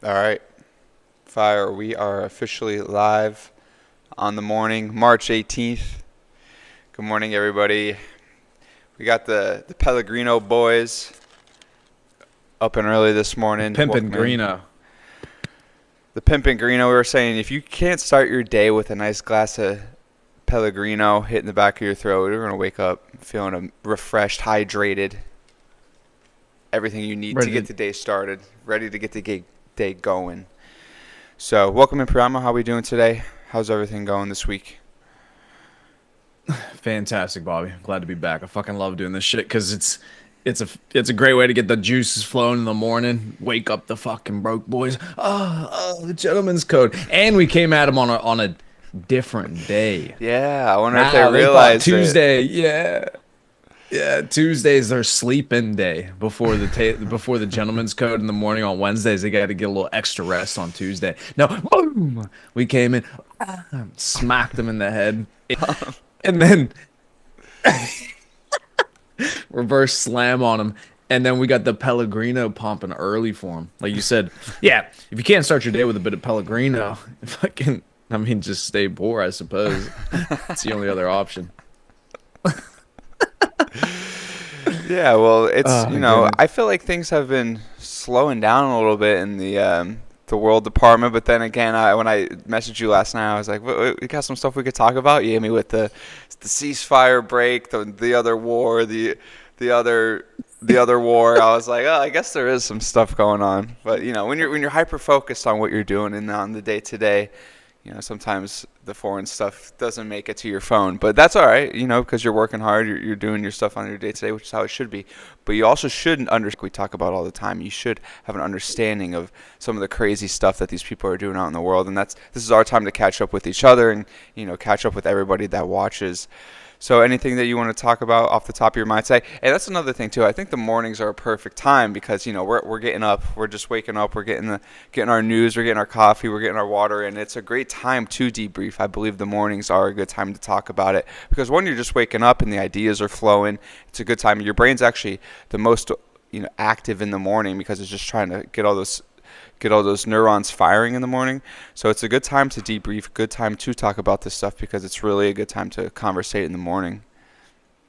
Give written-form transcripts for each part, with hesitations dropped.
All right, fire. We are officially live on the morning, March 18th. Good morning, everybody. We got the Pellegrino boys up and early this morning. Pimpin' Welcome in. Greeno. The Pimpin' Greeno, we were saying, if you can't start your day with a nice glass of Pellegrino hitting the back of your throat, you're going to wake up feeling refreshed, hydrated, everything you need to get the day started, ready to get the day going. So, welcome in, Priamo. How are we doing today? How's everything going this week? Fantastic, Bobby. Glad to be back. I fucking love doing this shit because it's a great way to get the juices flowing in the morning. Wake up the fucking broke boys. The gentleman's code. And we came at him on a different day. Yeah, I wonder if Wow, they they thought realized Tuesday. Yeah. Tuesday's their sleep-in day before the gentleman's code in the morning. On Wednesdays, they got to get a little extra rest on Tuesday. No, boom! We came in, smacked them in the head, and then reverse slam on him. And then we got the Pellegrino pumping early for him. Like you said, yeah, if you can't start your day with a bit of Pellegrino, just stay poor, I suppose. It's the only other option. Yeah, well, it's Goodness. I feel like things have been slowing down a little bit in the world department. But then again, when I messaged you last night, I was like, we got some stuff we could talk about. You hit me with the ceasefire break, the other war, the other war. I was like, oh, I guess there is some stuff going on. But when you're hyper focused on what you're doing and on the day to day, sometimes the foreign stuff doesn't make it to your phone, but that's all right, because you're working hard, you're doing your stuff on your day to day, which is how it should be. But you also shouldn't we talk about all the time. You should have an understanding of some of the crazy stuff that these people are doing out in the world, and this is our time to catch up with each other and catch up with everybody that watches. So anything that you want to talk about off the top of your mind today? And that's another thing too. I think the mornings are a perfect time because we're getting up, we're just waking up, we're getting our news, we're getting our coffee, we're getting our water, and it's a great time to debrief. I believe the mornings are a good time to talk about it because when you're just waking up and the ideas are flowing, it's a good time. Your brain's actually the most active in the morning because it's just trying to get all those neurons firing in the morning. So it's a good time to debrief, good time to talk about this stuff because it's really a good time to conversate in the morning.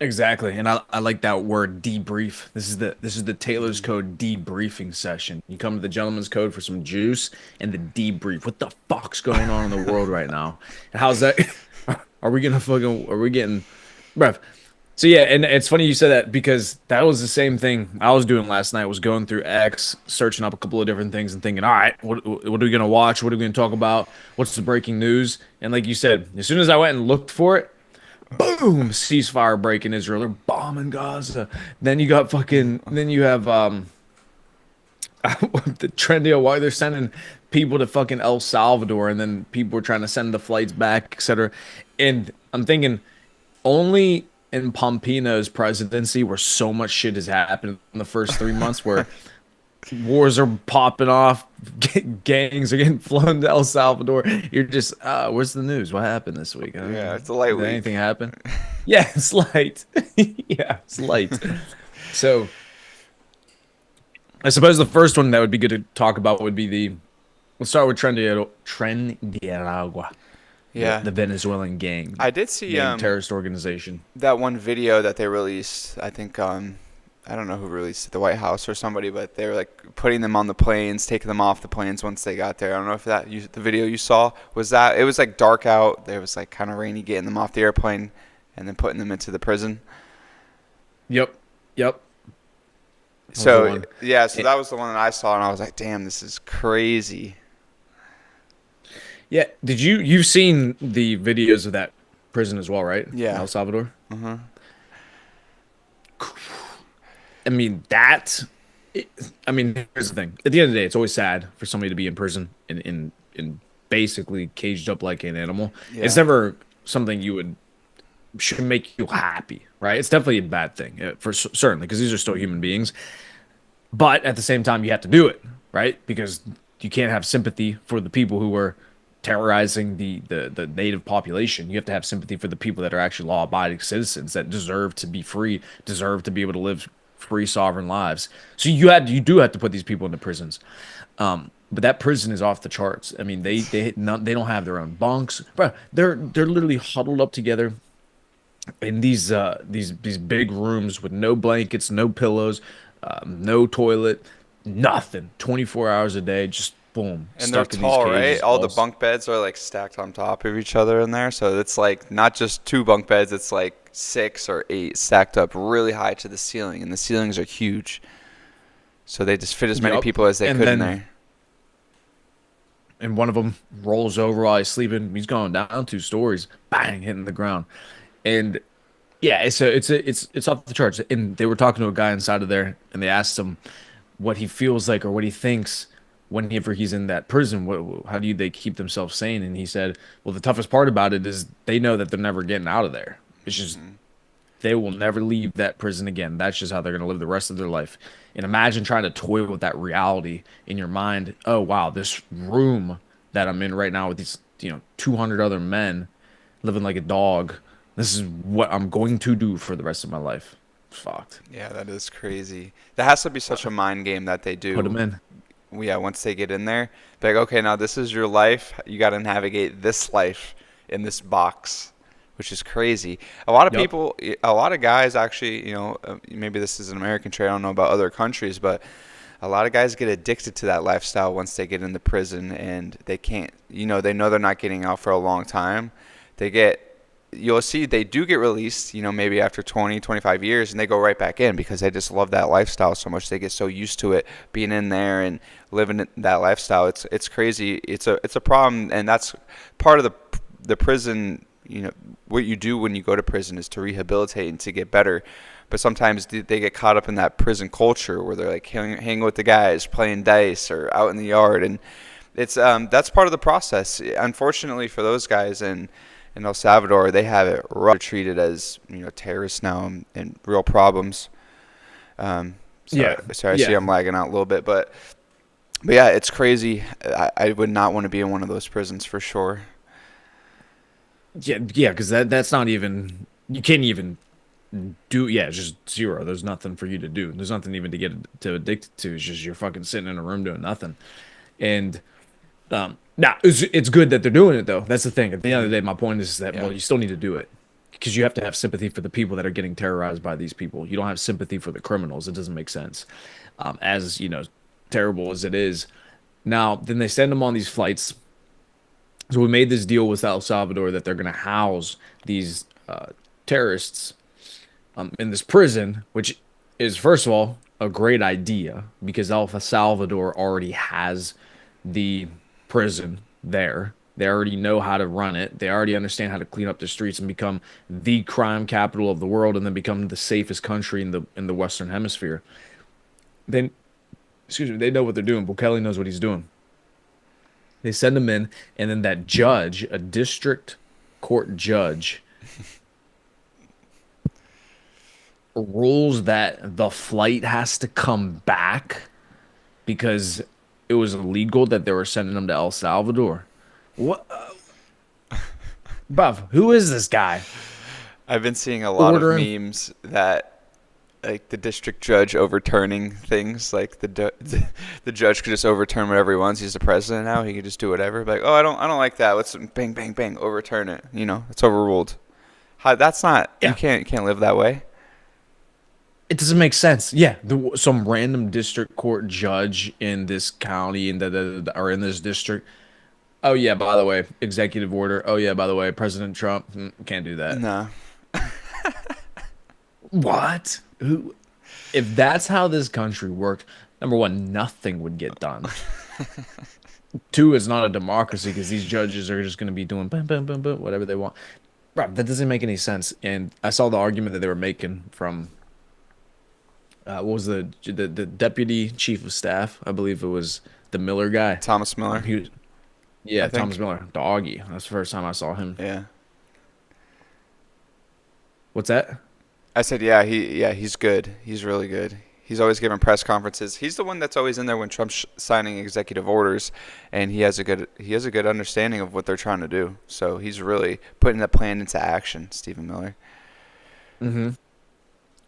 Exactly, and I like that word debrief. This is the Taylor's Code debriefing session. You come to the gentleman's code for some juice and the debrief. What the fuck's going on in the world right now? And how's that? Are we getting, bruv? So yeah, and it's funny you said that because that was the same thing I was doing last night. Was going through X, searching up a couple of different things and thinking, all right, what are we gonna watch? What are we gonna talk about? What's the breaking news? And like you said, as soon as I went and looked for it, boom, ceasefire break in Israel. They're bombing Gaza. Then you got then you have the trendy of why they're sending people to fucking El Salvador, and then people are trying to send the flights back, etc. And I'm thinking only in Pompino's presidency where so much shit has happened in the first 3 months where wars are popping off, gangs are getting flown to El Salvador. You're just, where's the news? What happened this week? Yeah, it's a light Did week. anything happen? Yeah, it's light. Yeah, it's light. So I suppose the first one that would be good to talk about would be we'll start with Tren de Aragua. Yeah, The Venezuelan gang. I did see Terrorist organization. that one video that they released. I think I don't know who released it, the White House or somebody, but they were like putting them on the planes, taking them off the planes once they got there. I don't know if the video you saw was that. It was like dark out. It was like kind of rainy, getting them off the airplane and then putting them into the prison. Yep. So yeah, so that was the one that I saw, and I was like, damn, this is crazy. Yeah, you've seen the videos of that prison as well, right? Yeah. In El Salvador. Uh-huh. I mean, here's the thing. At the end of the day, it's always sad for somebody to be in prison and basically caged up like an animal. Yeah. It's never something should make you happy, right? It's definitely a bad thing for certainly because these are still human beings. But at the same time, you have to do it, right? Because you can't have sympathy for the people who were terrorizing the native population. You have to have sympathy for the people that are actually law-abiding citizens that deserve to be free, deserve to be able to live free, sovereign lives. So you do have to put these people into prisons. But that prison is off the charts. I mean, they don't have their own bunks, bro. They're literally huddled up together in these big rooms with no blankets, no pillows, no toilet, nothing. 24 hours a day, just boom, And they're stuck in these tall, right? cages. All the bunk beds are like stacked on top of each other in there. So it's like not just two bunk beds, it's like 6 or 8 stacked up really high to the ceiling. And the ceilings are huge. So they just fit as many Yup. people as they And could in then there. and one of them rolls over while he's sleeping. He's going down 2 stories, bang, hitting the ground. And yeah, it's off the charts. And they were talking to a guy inside of there, and they asked him what he feels like or what he thinks whenever he's in that prison. How do they keep themselves sane? And he said, "Well, the toughest part about it is they know that they're never getting out of there. It's just they will never leave that prison again. That's just how they're going to live the rest of their life." And imagine trying to toy with that reality in your mind. Oh, wow, this room that I'm in right now with these, 200 other men living like a dog. This is what I'm going to do for the rest of my life. Fucked. Yeah, that is crazy. That has to be such a mind game that they Put do. them in. Yeah, once they get in there, be like, okay, now this is your life. You got to navigate this life in this box, which is crazy. A lot of Yep. people, a lot of guys actually, maybe this is an American trait. I don't know about other countries, but a lot of guys get addicted to that lifestyle once they get into prison and they can't, they know they're not getting out for a long time. They get You'll see they do get released, maybe after 20, 25 years, and they go right back in because they just love that lifestyle so much. They get so used to it, being in there and living that lifestyle. It's crazy. It's a problem, and that's part of the prison. What you do when you go to prison is to rehabilitate and to get better. But sometimes they get caught up in that prison culture where they're like hanging with the guys, playing dice, or out in the yard, and that's part of the process. Unfortunately for those guys, and in El Salvador, they have it rough. They're treated as terrorists now and real problems. Yeah. Sorry, I see Yeah. I'm lagging out a little bit, but yeah, it's crazy. I would not want to be in one of those prisons for sure. Yeah, yeah, because that's not even you can't even do yeah, it's just zero. There's nothing for you to do. There's nothing even to get to addicted to. It's just you're fucking sitting in a room doing nothing. And now it's good that they're doing it though. That's the thing. At the end of the day, my point is that Yeah. well, you still need to do it because you have to have sympathy for the people that are getting terrorized by these people. You don't have sympathy for the criminals. It doesn't make sense. As terrible as it is. Now, then they send them on these flights. So we made this deal with El Salvador that they're going to house these terrorists in this prison, which is, first of all, a great idea because El Salvador already has the prison there. They already know how to run it. They already understand how to clean up the streets and become the crime capital of the world, and then become the safest country in the Western Hemisphere. Then, excuse me, they know what they're doing. Bukele knows what he's doing. They send him in, and then that judge, a district court judge, rules that the flight has to come back because it was illegal that they were sending them to El Salvador. What? Buff, who is this guy? I've been seeing a lot of Ordering. memes that like the district judge overturning things, like the judge could just overturn whatever he wants. He's the president now. He can just do whatever. Like, oh, I don't like that. Let's bang bang bang overturn it. It's overruled. That's not. You Yeah, can't live that way. it doesn't make sense. Yeah, some random district court judge in this county or in this district. Oh yeah, by the way, executive order. Oh yeah, by the way, President Trump can't do that. No. What? Who? If that's how this country worked, number one, nothing would get done. Two, it's not a democracy because these judges are just going to be doing bam, bam, bam, bam, whatever they want. Bro, that doesn't make any sense. And I saw the argument that they were making from what was the deputy chief of staff? I believe it was the Miller guy. Thomas Miller, He was, I yeah, think. Thomas Miller, doggy. That's the first time I saw him. Yeah. What's that? I said, he's good. He's really good. He's always giving press conferences. He's the one that's always in there when Trump's signing executive orders, and he has a good understanding of what they're trying to do. So he's really putting that plan into action, Stephen Miller. Mm-hmm.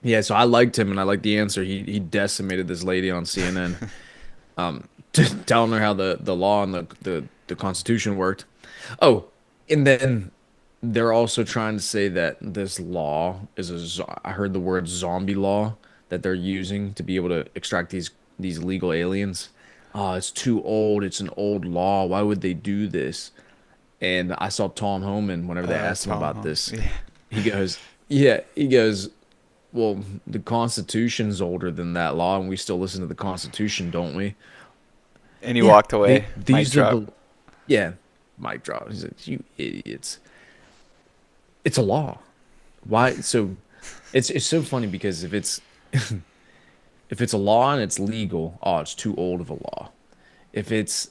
Yeah, so I liked him and I liked the answer. He decimated this lady on CNN. telling her how the law and the Constitution worked. Oh, and then they're also trying to say that this law is I heard the word zombie law that they're using to be able to extract these illegal aliens. Oh, it's too old. It's an old law. Why would they do this? And I saw Tom Homan whenever they asked him Tom about Holmes. this. Yeah. He goes, yeah, he goes, well, the Constitution's older than that law, and we still listen to the Constitution, don't we? And he Yeah, walked away. Mic these are drop. the yeah, mic drop. He's like, you idiots. It's a law. Why? So it's so funny because if it's a law and it's legal, oh, it's too old of a law. If there's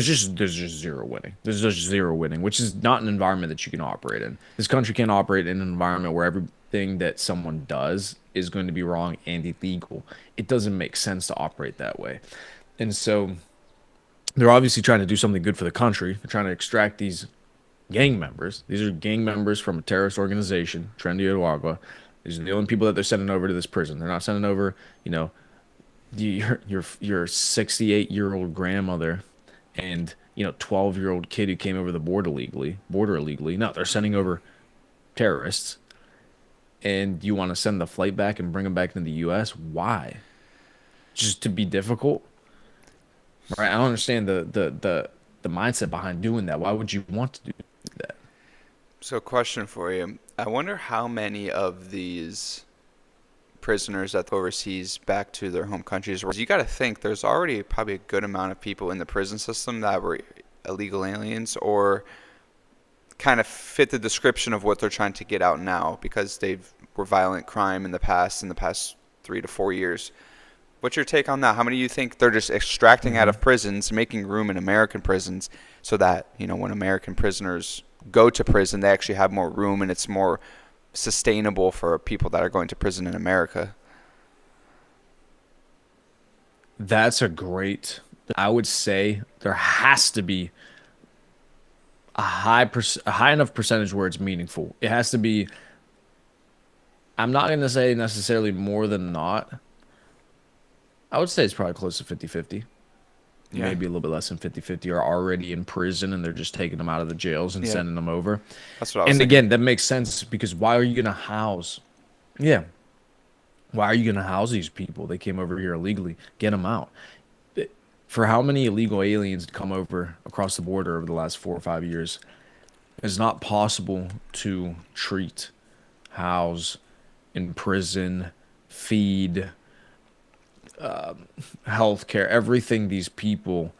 just zero winning. There's just zero winning, which is not an environment that you can operate in. This country can't operate in an environment where everything that someone does is going to be wrong and illegal. It doesn't make sense to operate that way. And so they're obviously trying to do something good for the country. They're trying to extract these gang members. These are gang members from a terrorist organization, Trendy Ottawa. These are the only people that they're sending over to this prison. They're not sending over, you know, your 68-year-old grandmother and 12-year-old kid who came over the border illegally. No, they're sending over terrorists. And you want to send the flight back and bring them back into the U.S. Why? Just to be difficult, right? I don't understand the mindset behind doing that. Why would you want to do that? So, question for you. I wonder how many of these prisoners that overseas back to their home countries. You got to think there's already probably a good amount of people in the prison system that were illegal aliens or kind of fit the description of what they're trying to get out now because they were violent crime in the past 3 to 4 years. What's your take on that? How many do you think they're just extracting out Hmm. of prisons, making room in American prisons so that, when American prisoners go to prison, they actually have more room and it's more sustainable for people that are going to prison in America? That's a great. I would say there has to be a high enough percentage where it's meaningful. It has to be. I'm not going to say necessarily more than not. I would say it's probably close to 50-50. Yeah. Maybe a little bit less than 50-50 are already in prison and they're just taking them out of the jails and Yeah. sending them over. That's what I was And thinking. again, that makes sense because why are you going to house? Yeah. Why are you going to house these people? They came over here illegally. Get them out. For how many illegal aliens come over across the border over the last 4 or 5 years? It's not possible to treat, house, imprison, feed, healthcare, everything these people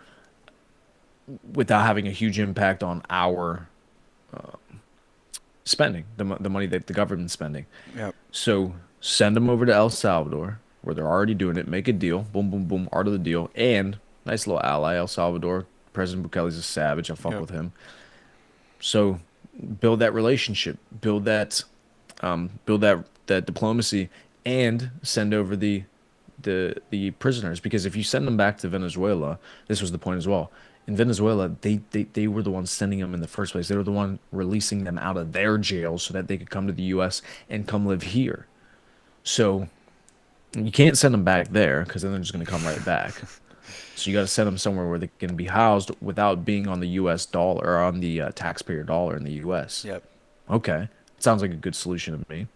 without having a huge impact on our spending, the money that the government's spending. Yep. So send them over to El Salvador, where they're already doing it. Make a deal. Boom, boom, boom. Art of the deal. And nice little ally, El Salvador. President Bukele's a savage. I fuck Yep. with him. So build that relationship. Build that diplomacy, and send over the prisoners. Because if you send them back to Venezuela, this was the point as well. In Venezuela, they were the ones sending them in the first place. They were the one releasing them out of their jails so that they could come to the U.S. and come live here. So you can't send them back there because then they're just going to come right back. So you got to send them somewhere where they can be housed without being on the U.S. dollar or on the taxpayer dollar in the U.S. Yep. Okay, sounds like a good solution to me.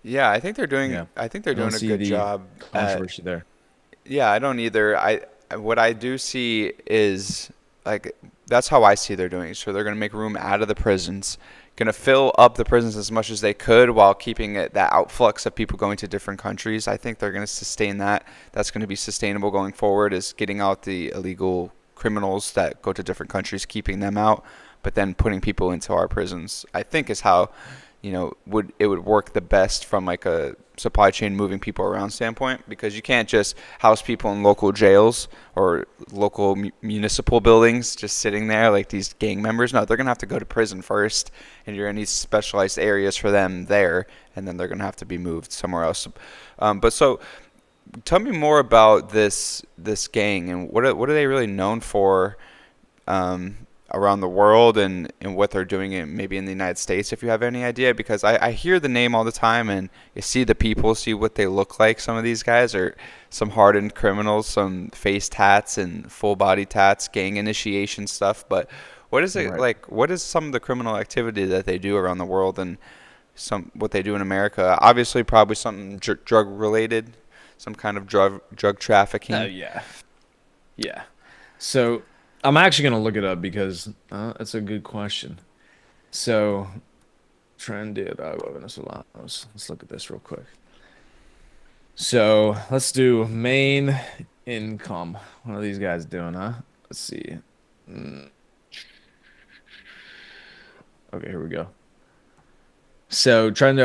Yeah, I think they're doing. Yeah, I think they're I don't doing a see good the job at. controversy there. Yeah, I don't either. What I do see is like that's how I see they're doing. So they're going to make room out of the prisons, going to fill up the prisons as much as they could while keeping that outflux of people going to different countries. I think they're going to sustain that. That's going to be sustainable going forward. Is getting out the illegal criminals that go to different countries, keeping them out, but then putting people into our prisons. I think is how would work the best from like a supply chain moving people around standpoint, because you can't just house people in local jails or local municipal buildings just sitting there like these gang members. No, they're gonna have to go to prison first, and you're gonna need specialized areas for them there, and then they're gonna have to be moved somewhere else. But so tell me more about this gang and what are they really known for? around the world and what they're doing maybe in the United States, if you have any idea? Because I hear the name all the time and you see the people, see what they look like. Some of these guys are some hardened criminals, some face tats and full body tats, gang initiation stuff. But what is it Right. like? What is some of the criminal activity that they do around the world and some what they do in America? Obviously, probably something drug related, some kind of drug Oh trafficking. yeah. Yeah. So I'm actually gonna look it up because that's a good question. So Tren de Agua Venezolanos. Let's look at this real quick. So let's do main income. What are these guys doing, huh? Let's see. Mm, Okay, here we go. So Tren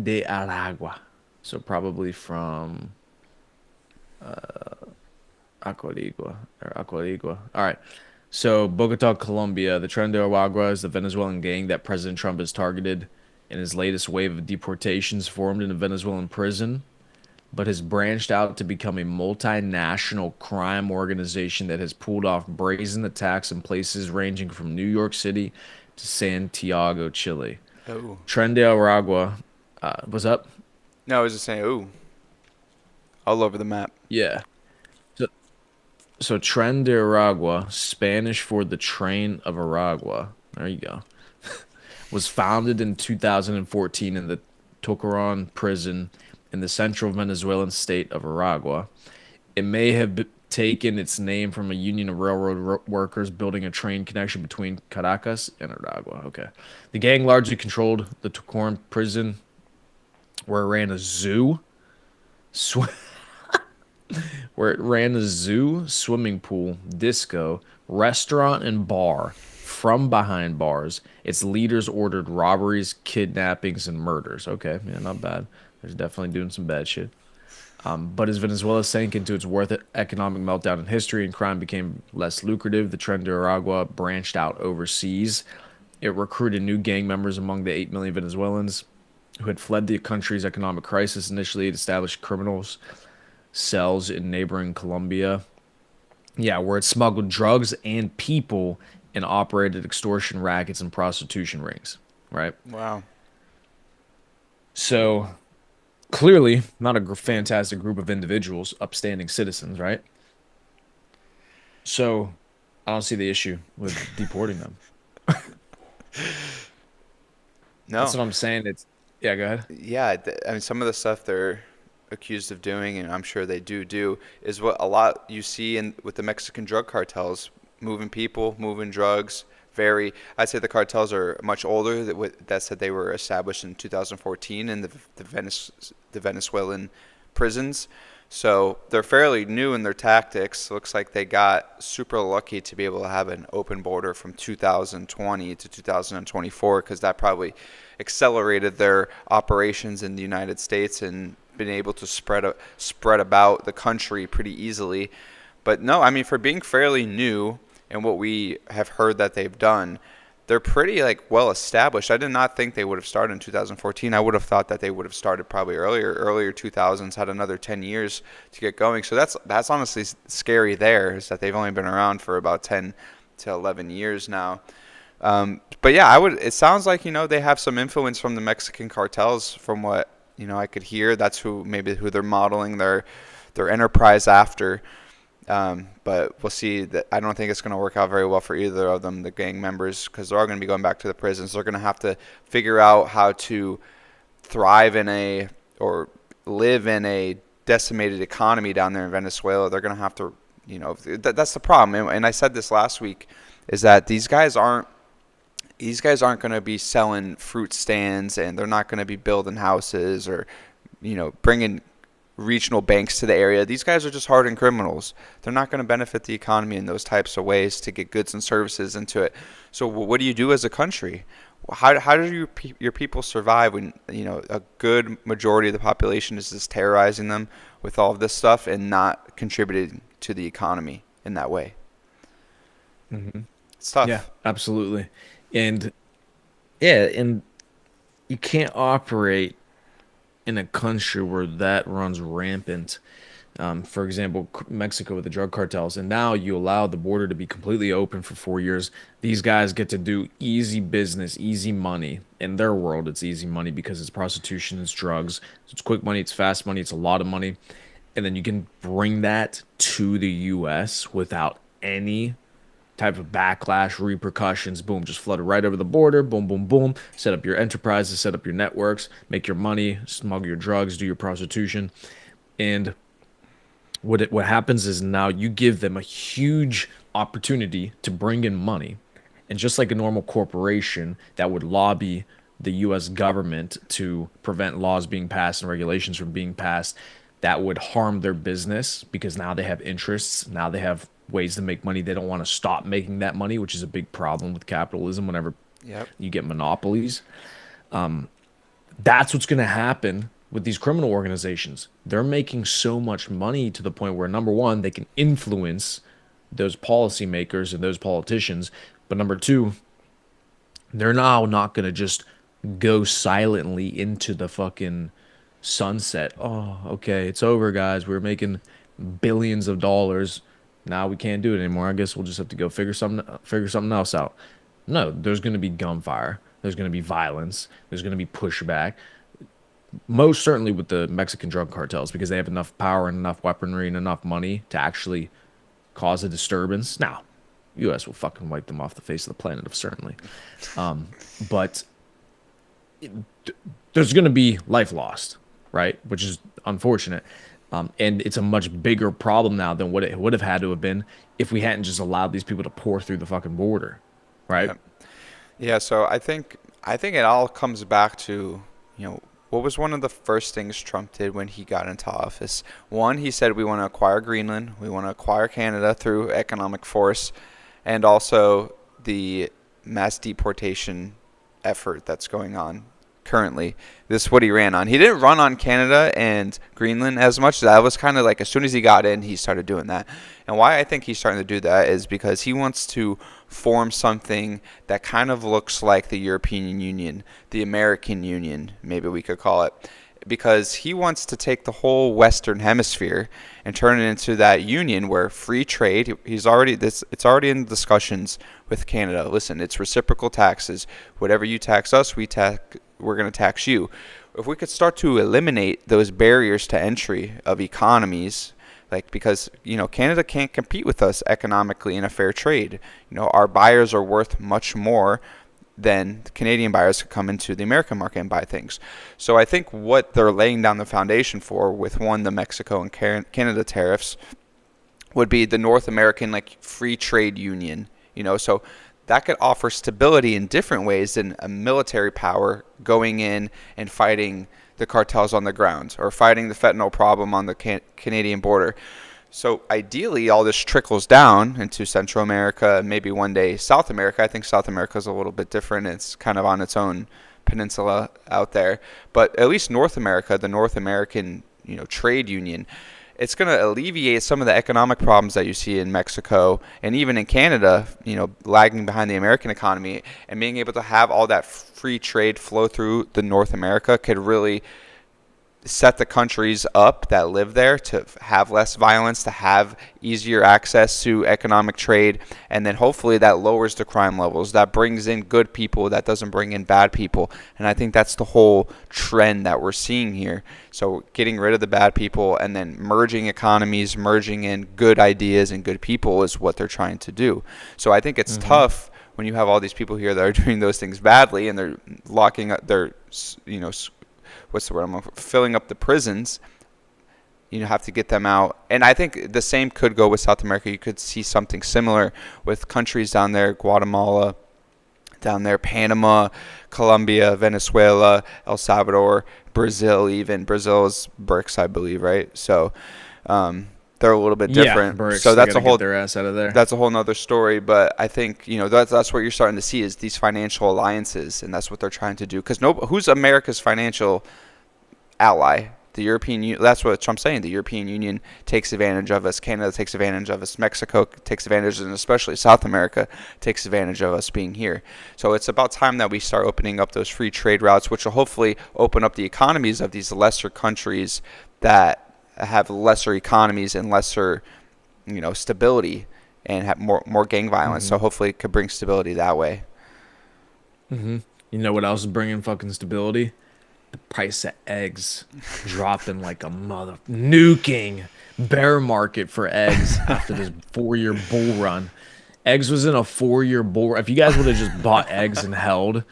de Aragua. So probably from Acuarigua or Acuarigua. All right. So Bogota, Colombia. The Tren de Aragua is the Venezuelan gang that President Trump has targeted in his latest wave of deportations formed in a Venezuelan prison, but has branched out to become a multinational crime organization that has pulled off brazen attacks in places ranging from New York City to Santiago, Chile. Oh. Tren de Aragua, what's up? No, I was just saying, ooh, all over the map. Yeah. So, so Tren de Aragua, Spanish for the train of Aragua. There you go. Was founded in 2014 in the Tocaron prison in the central Venezuelan state of Aragua. It may have taken its name from a union of railroad workers building a train connection between Caracas and Aragua. Okay. The gang largely controlled the Tocaron prison, where it ran a zoo, sw- where it ran a zoo, swimming pool, disco, restaurant, and bar. From behind bars, its leaders ordered robberies, kidnappings, and murders. Okay, yeah, not bad. There's definitely doing some bad shit. But as Venezuela sank into its worst economic meltdown in history and crime became less lucrative, the Tren de Aragua branched out overseas. It recruited new gang members among the 8 million Venezuelans who had fled the country's economic crisis. Initially, it established criminals cells in neighboring Colombia. Yeah, where it smuggled drugs and people and operated extortion rackets and prostitution rings. Right. Wow. So clearly, not a fantastic group of individuals, upstanding citizens, right? So I don't see the issue with deporting them. That's No. what I'm saying. It's yeah, go ahead. Yeah, I mean, some of the stuff they're accused of doing, and I'm sure they do, is what a lot you see in with the Mexican drug cartels, moving people, moving drugs. I'd say the cartels are much older. That said, they were established in 2014 in the Venezuelan prisons. So they're fairly new in their tactics. Looks like they got super lucky to be able to have an open border from 2020 to 2024 because that probably accelerated their operations in the United States and been able to spread about the country pretty easily. But no, I mean for being fairly new and what we have heard that they've done, they're pretty like well established. I did not think they would have started in 2014. I would have thought that they would have started probably earlier 2000s, had another 10 years to get going. So that's honestly scary there is that they've only been around for about 10 to 11 years now. But yeah, it sounds like, they have some influence from the Mexican cartels from what, I could hear. That's maybe who they're modeling their enterprise after. But we'll see. That I don't think it's going to work out very well for either of them, the gang members, because they're all going to be going back to the prisons. They're going to have to figure out how to thrive or live in a decimated economy down there in Venezuela. They're going to have to, that's the problem. And I said this last week, is that these guys aren't going to be selling fruit stands, and they're not going to be building houses or, bringing regional banks to the area. These guys are just hardened criminals. They're not going to benefit the economy in those types of ways to get goods and services into it. So what do you do as a country? How do your people survive when a good majority of the population is just terrorizing them with all of this stuff and not contributing to the economy in that way? Hmm. It's Yeah, tough. absolutely. And yeah, and you can't operate in a country where that runs rampant. For example, Mexico with the drug cartels, and now you allow the border to be completely open for 4 years. These guys get to do easy business, easy money. In their world, it's easy money because it's prostitution, it's drugs, so it's quick money, it's fast money, it's a lot of money. And then you can bring that to the US without any type of backlash, repercussions. Boom, just flood it right over the border. Boom, boom, boom. Set up your enterprises, set up your networks, make your money, smuggle your drugs, do your prostitution. And what happens is now you give them a huge opportunity to bring in money. And just like a normal corporation that would lobby the US government to prevent laws being passed and regulations from being passed that would harm their business because now they have interests, now they have ways to make money. They don't want to stop making that money, which is a big problem with capitalism whenever Yep. you get monopolies. That's what's going to happen with these criminal organizations. They're making so much money to the point where, number one, they can influence those policymakers and those politicians. But number two, they're now not going to just go silently into the fucking sunset. Oh, okay, it's over, guys. We were making billions of dollars. Now we can't do it anymore. I guess we'll just have to go figure something else out. No, there's going to be gunfire. There's going to be violence. There's going to be pushback. Most certainly with the Mexican drug cartels because they have enough power and enough weaponry and enough money to actually cause a disturbance. Now, U.S. will fucking wipe them off the face of the planet, certainly. But there's going to be life lost, right? Which is unfortunate. And it's a much bigger problem now than what it would have had to have been if we hadn't just allowed these people to pour through the fucking border, right? Yep. Yeah, so I think it all comes back to, what was one of the first things Trump did when he got into office? One, he said we want to acquire Greenland, we want to acquire Canada through economic force, and also the mass deportation effort that's going on currently. This is what he ran on. He didn't run on Canada and Greenland as much. That was kind of like as soon as he got in, he started doing that. And why I think he's starting to do that is because he wants to form something that kind of looks like the European Union, the American Union, maybe we could call it. Because he wants to take the whole Western Hemisphere and turn it into that union where free trade. It's already in discussions with Canada. Listen, it's reciprocal taxes. Whatever you tax us, we're going to tax you. If we could start to eliminate those barriers to entry of economies, like because Canada can't compete with us economically in a fair trade. Our buyers are worth much more than the Canadian buyers could come into the American market and buy things. So I think what they're laying down the foundation for with the Mexico and Canada tariffs would be the North American free trade union. So that could offer stability in different ways than a military power going in and fighting the cartels on the ground or fighting the fentanyl problem on the Canadian border. So ideally, all this trickles down into Central America and maybe one day South America. I think South America is a little bit different. It's kind of on its own peninsula out there. But at least North America, the North American trade union, it's going to alleviate some of the economic problems that you see in Mexico and even in Canada, lagging behind the American economy. And being able to have all that free trade flow through the North America could really set the countries up that live there to have less violence, to have easier access to economic trade, and then hopefully that lowers the crime levels, that brings in good people, that doesn't bring in bad people. And I think that's the whole trend that we're seeing here. So getting rid of the bad people and then merging economies, merging in good ideas and good people is what they're trying to do. So I think it's tough when you have all these people here that are doing those things badly and they're locking up their, what's the word filling up the prisons. You have to get them out. And I think the same could go with South America. You could see something similar with countries down there, Guatemala, down there, Panama, Colombia, Venezuela, El Salvador, Brazil even. Brazil is BRICS, I believe, right? So they're a little bit different. BRICS, so that's a whole get their ass out of there. That's a whole nother story. But I think that's what you're starting to see is these financial alliances, and that's what they're trying to do. Because who's America's financial ally? The European Union. That's what Trump's saying. The European Union takes advantage of us. Canada takes advantage of us. Mexico takes advantage, and especially South America takes advantage of us being here. So it's about time that we start opening up those free trade routes, which will hopefully open up the economies of these lesser countries that have lesser economies and lesser, stability, and have more gang violence. So hopefully it could bring stability that way. You know what else is bringing fucking stability? The price of eggs dropping like a mother nuking bear market for eggs after this 4-year bull run. Eggs was in a 4-year bull run. If you guys would have just bought eggs and held,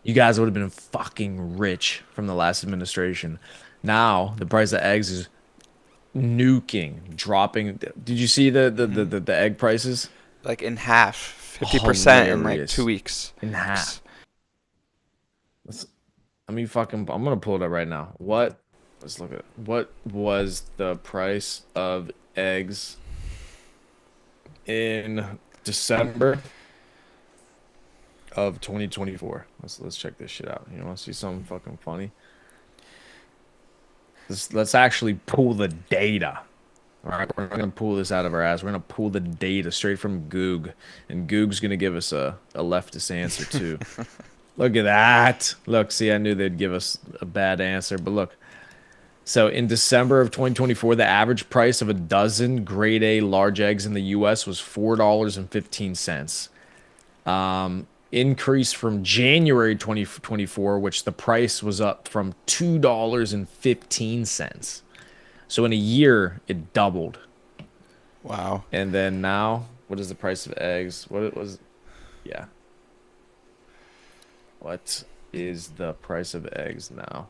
you guys would have been fucking rich from the last administration. Now the price of eggs is nuking, dropping. Did you see the egg prices? Like in half, 50% in like Hilarious. 2 weeks. In half. I'm gonna pull it up right now. Let's look at what was the price of eggs in December of 2024. Let's check this shit out. You want to see something fucking funny? Let's actually pull the data. All right, we're not gonna pull this out of our ass. We're gonna pull the data straight from Goog, and Goog's gonna give us a leftist answer too. Look at that. Look, see, I knew they'd give us a bad answer, but look. So in December of 2024, the average price of a dozen grade A large eggs in the U.S. was $4.15. Increase from January 2024, which the price was up from $2.15. So in a year, it doubled. Wow. And then now, what is the price of eggs? Yeah. What is the price of eggs now?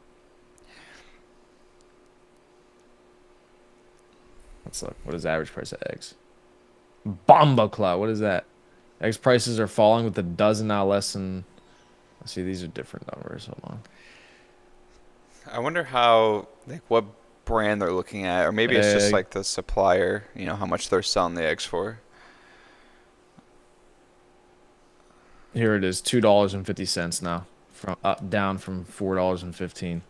Let's look. What is the average price of eggs? Bomba Cloud. What is that? Eggs prices are falling with a dozen now less than. Let's see, these are different numbers. Hold on. I wonder what brand they're looking at, or maybe it's just like the supplier, how much they're selling the eggs for. Here it is, $2.50 now, down from $4.15.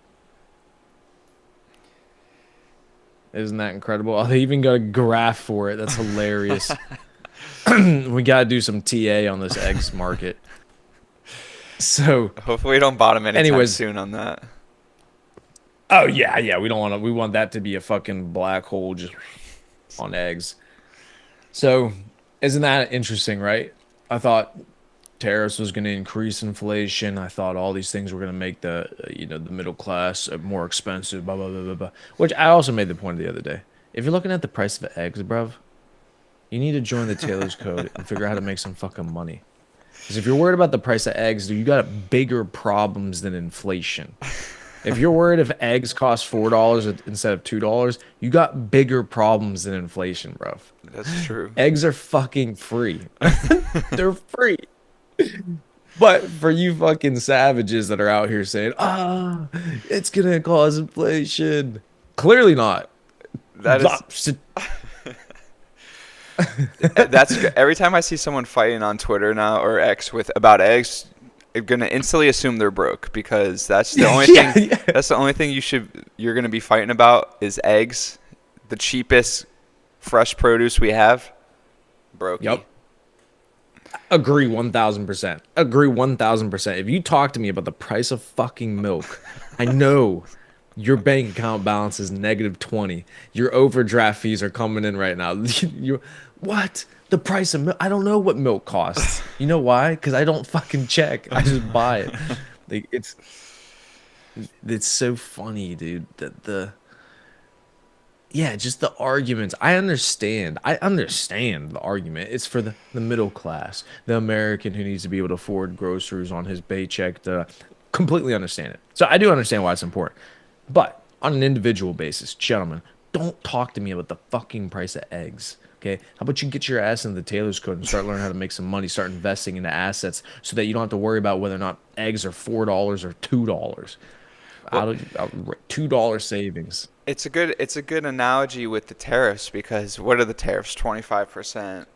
Isn't that incredible? Oh, they even got a graph for it. That's hilarious. We gotta do some TA on this eggs market. So hopefully we don't bottom anytime soon on that. Oh yeah, we don't want to. We want that to be a fucking black hole just on eggs. So isn't that interesting, right? I thought tariffs was going to increase inflation. I thought all these things were going to make the the middle class more expensive. Blah blah blah blah blah. Which I also made the point the other day. If you're looking at the price of eggs, bruv, you need to join the Taylor's Code and figure out how to make some fucking money. Because if you're worried about the price of eggs, dude, you got bigger problems than inflation. If you're worried if eggs cost $4 instead of $2, you got bigger problems than inflation, bruv. That's true. Eggs are fucking free. They're free. But for you fucking savages that are out here saying, it's going to cause inflation. Clearly not. That's every time I see someone fighting on Twitter now or X about eggs, I'm going to instantly assume they're broke, because that's the only thing that's the only thing you're going to be fighting about is eggs, the cheapest fresh produce we have. Broke. Yep. Agree 1,000%. Agree 1,000%. If you talk to me about the price of fucking milk, I know your bank account balance is -20. Your overdraft fees are coming in right now. What? The price of milk? I don't know what milk costs. You know why? Because I don't fucking check. I just buy it. Like, it's so funny, dude. Just the arguments. I understand the argument. It's for the middle class, the American who needs to be able to afford groceries on his paycheck. To completely understand it. So I do understand why it's important. But on an individual basis, gentlemen, don't talk to me about the fucking price of eggs. Okay? How about you get your ass into the Taylor's Code and start learning how to make some money, start investing into assets so that you don't have to worry about whether or not eggs are $4 or $2. Well, $2 savings. It's a good analogy with the tariffs, because what are the tariffs? 25%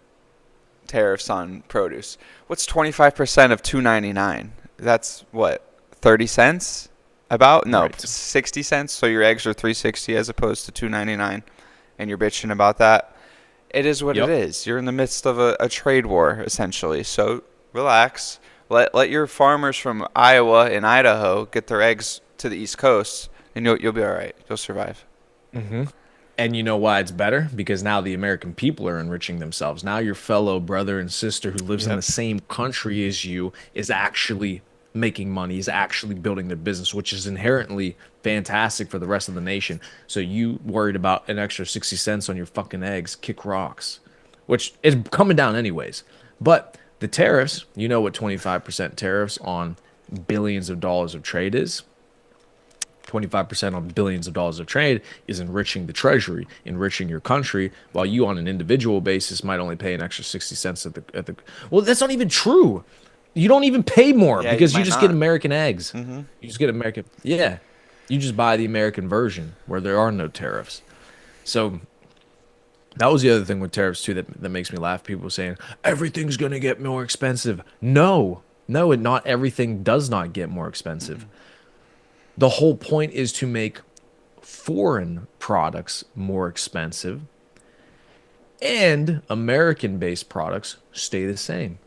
tariffs on produce. What's 25% of $2.99? That's what, 30 cents? About? No, right. 60 cents. So your eggs are $3.60 as opposed to $2.99, and you're bitching about that. It is what it is. You're in the midst of a trade war, essentially. So relax. Let your farmers from Iowa and Idaho get their eggs to the East Coast, and you'll be all right. You'll survive. Mm-hmm. And you know why it's better? Because now the American people are enriching themselves. Now your fellow brother and sister who lives in the Yep. same country as you is actually making money, is actually building their business, which is inherently fantastic for the rest of the nation. So you worried about an extra 60 cents on your fucking eggs, kick rocks, which is coming down anyways. But the tariffs, you know what 25% tariffs on billions of dollars of trade is? 25% on billions of dollars of trade is enriching the treasury, enriching your country, while you on an individual basis might only pay an extra 60 cents at the well, that's not even true. You don't even pay more Yeah, you because you might just get not. American eggs. Hmm. You just get American. Yeah. You just buy the American version where there are no tariffs. So that was the other thing with tariffs too that makes me laugh. People saying everything's gonna get more expensive. No, no, and not everything does not get more expensive. The whole point is to make foreign products more expensive and American based products stay the same.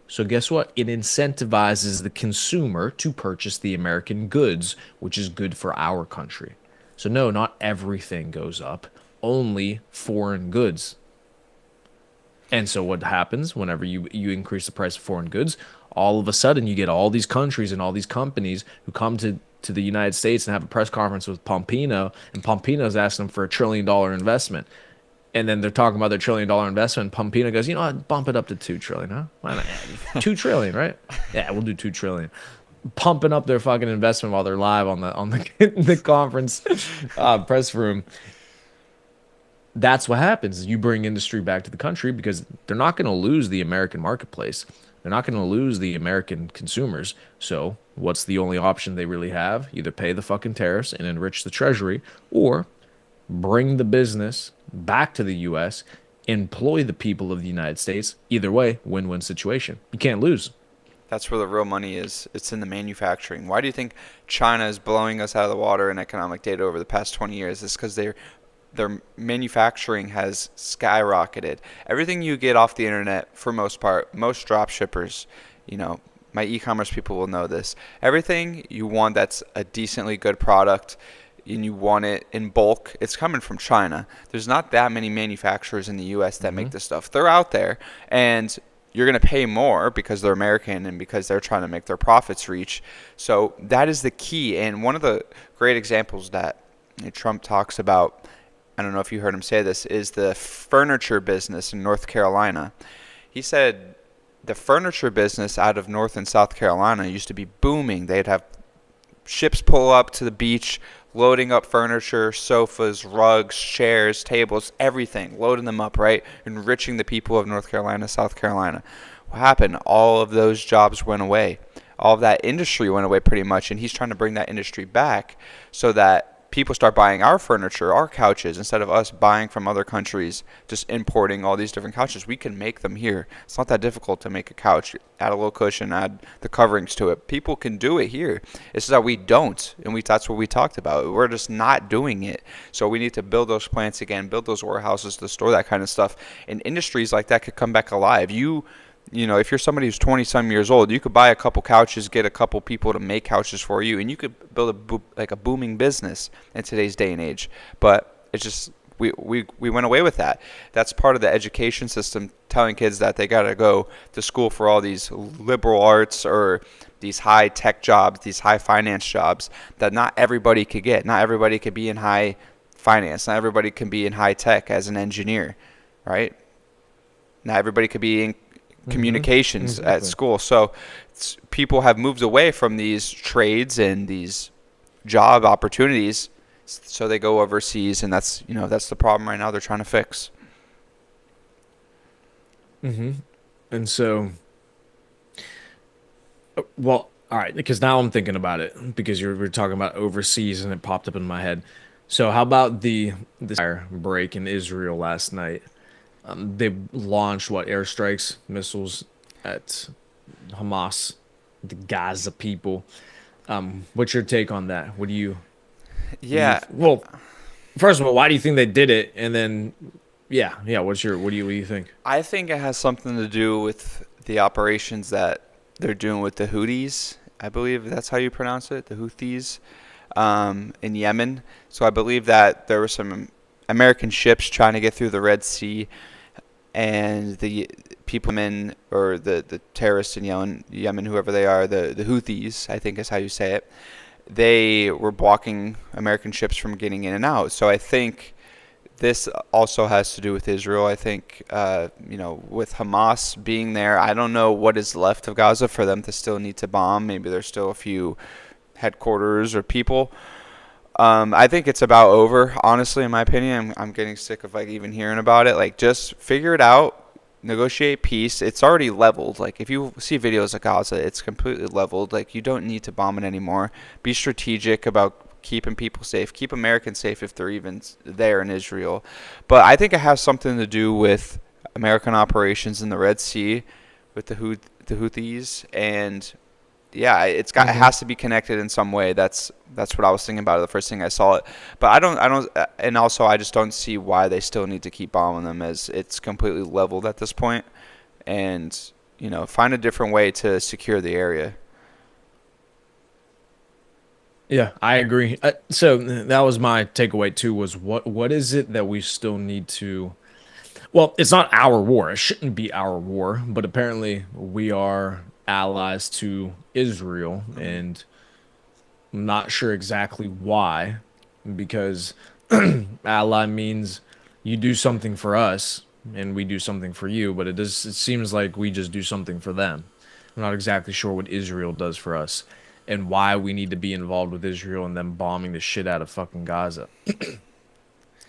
So, guess what? It incentivizes the consumer to purchase the American goods, which is good for our country. So, no, not everything goes up, only foreign goods. And so, what happens whenever you increase the price of foreign goods? All of a sudden, you get all these countries and all these companies who come to the United States and have a press conference with Pompino, and Pompino's asking them for $1 trillion investment. And then they're talking about their $1 trillion investment. Pompino goes, you know what? Bump it up to 2 trillion, huh? Why not? 2 trillion, right? Yeah, we'll do 2 trillion. Pumping up their fucking investment while they're live on the the conference press room. That's what happens. You bring industry back to the country because they're not going to lose the American marketplace. They're not going to lose the American consumers. So, what's the only option they really have? Either pay the fucking tariffs and enrich the treasury, or bring the business back to the US, employ the people of the United States. Either way, win-win situation. You can't lose. That's where the real money is. It's in the manufacturing. Why do you think China is blowing us out of the water in economic data over the past 20 years? It's because their manufacturing has skyrocketed. Everything you get off the internet, for most part, most drop shippers, you know, my e-commerce people will know this. Everything you want that's a decently good product and you want it in bulk, it's coming from China. There's not that many manufacturers in the US that make Hmm. this stuff. They're out there, and you're going to pay more because they're American and because they're trying to make their profits reach. So that is the key. And one of the great examples that Trump talks about, I don't know if you heard him say this, is the furniture business in North Carolina. He said the furniture business out of North and South Carolina used to be booming. They'd have ships pull up to the beach, loading up furniture, sofas, rugs, chairs, tables, everything, loading them up, right? Enriching the people of North Carolina, South Carolina. What happened? All of those jobs went away. All of that industry went away pretty much, and he's trying to bring that industry back so that people start buying our furniture, our couches, instead of us buying from other countries, just importing all these different couches. We can make them here. It's not that difficult to make a couch. Add a little cushion, add the coverings to it. People can do it here. It's just that we don't, and that's what we talked about. We're just not doing it. So we need to build those plants again, build those warehouses to store that kind of stuff. And industries like that could come back alive. You know, if you're somebody who's 20 some years old, you could buy a couple couches, get a couple people to make couches for you, and you could build like a booming business in today's day and age. But it's just we went away with that. That's part of the education system, telling kids that they got to go to school for all these liberal arts or these high tech jobs, these high finance jobs that not everybody could get. Not everybody could be in high finance. Not everybody can be in high tech as an engineer, right? Not everybody could be in Hmm. communications at Exactly. school. So people have moved away from these trades and these job opportunities, so they go overseas, and that's the problem right now they're trying to fix. Hmm. And so, well, all right, because now I'm thinking about it because we're talking about overseas and it popped up in my head. So how about the fire break in Israel last night? They launched what airstrikes, missiles at Hamas, the Gaza people. What's your take on that? What do you Yeah, well, first of all, why do you think they did it? And then yeah, what do you think? I think it has something to do with the operations that they're doing with the Houthis. I believe that's how you pronounce it, the Houthis, in Yemen. So I believe that there were some American ships trying to get through the Red Sea, and the people in, or the terrorists in Yemen, whoever they are, the Houthis, I think is how you say it, they were blocking American ships from getting in and out. So I think this also has to do with Israel. I think, with Hamas being there, I don't know what is left of Gaza for them to still need to bomb. Maybe there's still a few headquarters or people. I think it's about over, honestly, in my opinion. I'm getting sick of like even hearing about it. Like, just figure it out, negotiate peace. It's already leveled. Like, if you see videos of Gaza, it's completely leveled. Like, you don't need to bomb it anymore. Be strategic about keeping people safe. Keep Americans safe if they're even there in Israel. But I think it has something to do with American operations in the Red Sea with the Houthis, and yeah, it has to be connected in some way. That's what I was thinking about the first thing I saw it. But I don't, and also I just don't see why they still need to keep bombing them, as it's completely leveled at this point. And find a different way to secure the area. Yeah, I agree. So that was my takeaway too. Was what is it that we still need to? Well, it's not our war. It shouldn't be our war, but apparently we are allies to Israel, and I'm not sure exactly why, because ally means you do something for us and we do something for you, but it seems like we just do something for them. I'm not exactly sure what Israel does for us and why we need to be involved with Israel and them bombing the shit out of fucking Gaza.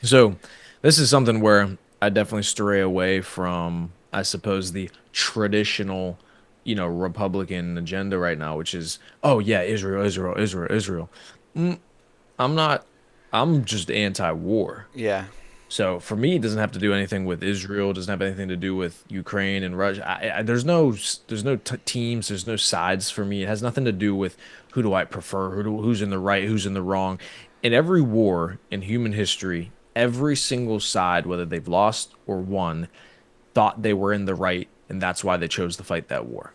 So, this is something where I definitely stray away from, I suppose, the traditional, Republican agenda right now, which is, oh yeah, Israel, Israel, Israel, Israel. Mm, I'm not, I'm just anti-war. Yeah. So for me, it doesn't have to do anything with Israel. It doesn't have anything to do with Ukraine and Russia. There's no teams. There's no sides for me. It has nothing to do with who do I prefer, who's in the right, who's in the wrong. In every war in human history, every single side, whether they've lost or won, thought they were in the right, and that's why they chose to fight that war.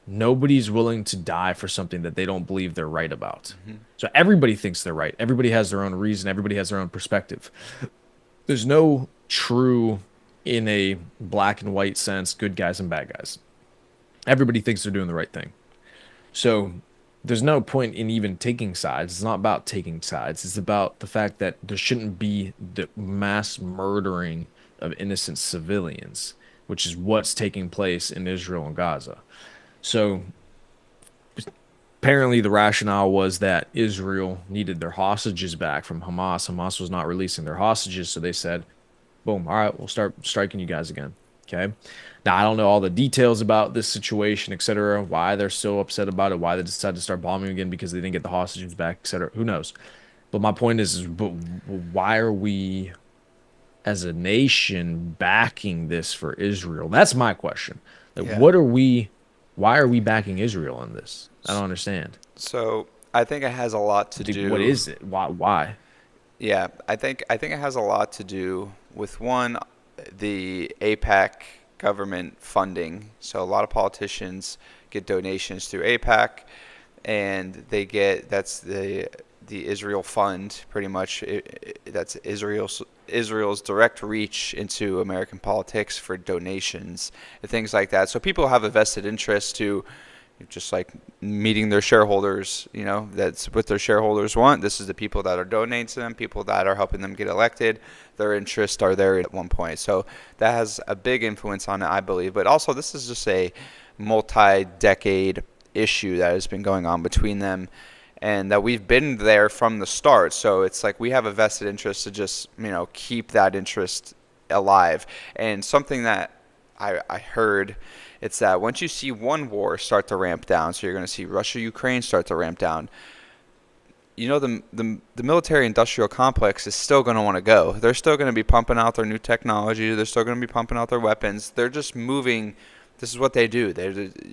Nobody's willing to die for something that they don't believe they're right about. Hmm. So everybody thinks they're right. Everybody has their own reason. Everybody has their own perspective. There's no true, in a black and white sense, good guys and bad guys. Everybody thinks they're doing the right thing. So there's no point in even taking sides. It's not about taking sides. It's about the fact that there shouldn't be the mass murdering of innocent civilians, which is what's taking place in Israel and Gaza. So apparently the rationale was that Israel needed their hostages back from Hamas. Hamas was not releasing their hostages, so they said, boom, all right, we'll start striking you guys again. Okay. Now, I don't know all the details about this situation, etc., why they're so upset about it, why they decided to start bombing again because they didn't get the hostages back, etc. Who knows? But my point is but why are we, as a nation, backing this for Israel? That's my question. Like, Yeah. why are we backing Israel on this? I don't understand. So I think it has a lot to Dude, do. what is it? Why? Yeah, I think it has a lot to do with, one, the APAC government funding. So a lot of politicians get donations through APAC, and that's the Israel fund, pretty much. That's Israel's direct reach into American politics for donations and things like that. So people have a vested interest to, just like meeting their shareholders, that's what their shareholders want. This is the people that are donating to them, people that are helping them get elected. Their interests are there at one point. So that has a big influence on it, I believe. But also, this is just a multi-decade issue that has been going on between them, and that we've been there from the start. So it's like we have a vested interest to just, keep that interest alive. And something that I heard, it's that once you see one war start to ramp down, so you're going to see Russia-Ukraine start to ramp down, the military-industrial complex is still going to want to go. They're still going to be pumping out their new technology. They're still going to be pumping out their weapons. They're just moving. This is what they do.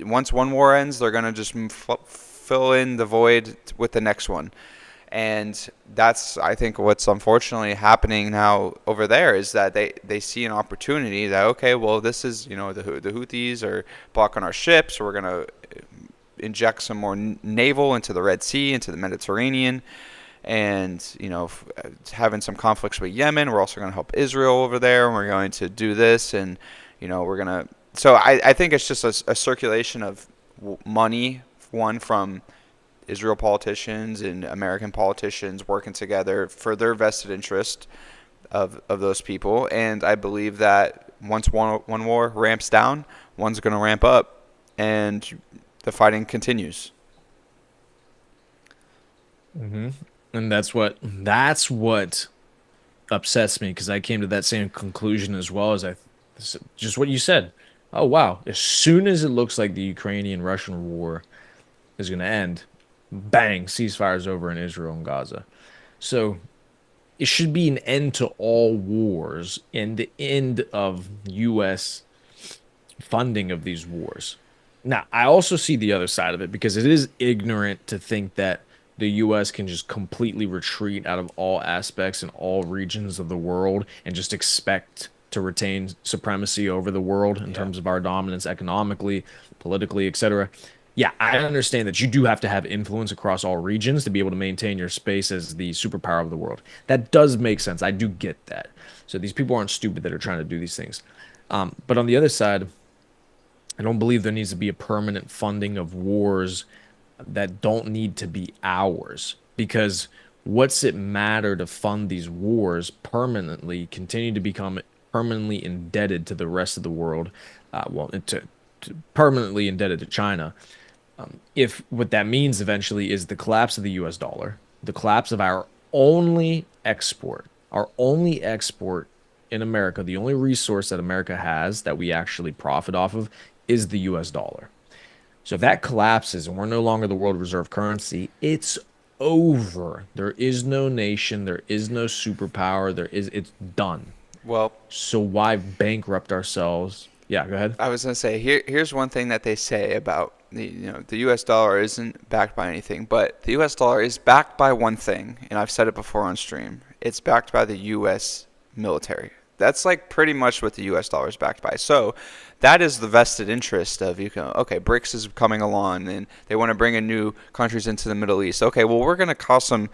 Once one war ends, they're going to just fill in the void with the next one. And that's, I think, what's unfortunately happening now over there, is that they see an opportunity that, okay, well, this is, the Houthis are blocking our ships. We're going to inject some more naval into the Red Sea, into the Mediterranean. and having some conflicts with Yemen. We're also going to help Israel over there, and we're going to do this, and we're going to. So I think it's just a circulation of money, one from Israel politicians and American politicians working together for their vested interest of those people. And I believe that once one war ramps down, one's going to ramp up, and the fighting continues. Hmm. And that's what upsets me, because I came to that same conclusion as well as just what you said. Oh wow! As soon as it looks like the Ukrainian-Russian war is going to end, bang, ceasefire's over in Israel and Gaza. So it should be an end to all wars and the end of U.S. funding of these wars. Now, I also see the other side of it, because it is ignorant to think that the US can just completely retreat out of all aspects and all regions of the world and just expect to retain supremacy over the world in Yeah. terms of our dominance economically, politically, etc. Yeah, I understand that you do have to have influence across all regions to be able to maintain your space as the superpower of the world. That does make sense. I do get that. So these people aren't stupid that are trying to do these things. But on the other side, I don't believe there needs to be a permanent funding of wars that don't need to be ours. Because what's it matter to fund these wars permanently, continue to become permanently indebted to the rest of the world, to permanently indebted to China, if what that means eventually is the collapse of the US dollar, the collapse of our only export in America, the only resource that America has that we actually profit off of is the US dollar. So if that collapses and we're no longer the world reserve currency, it's over. There is no nation, there is no superpower, it's done. Well, So why bankrupt ourselves? Yeah, go ahead. I was gonna say here's one thing that they say about the U.S. dollar isn't backed by anything, but the U.S. dollar is backed by one thing, and I've said it before on stream. It's backed by the U.S. military. That's like pretty much what the U.S. dollar is backed by. So that is the vested interest of okay, BRICS is coming along, and they want to bring in new countries into the Middle East. Okay, well we're gonna cause some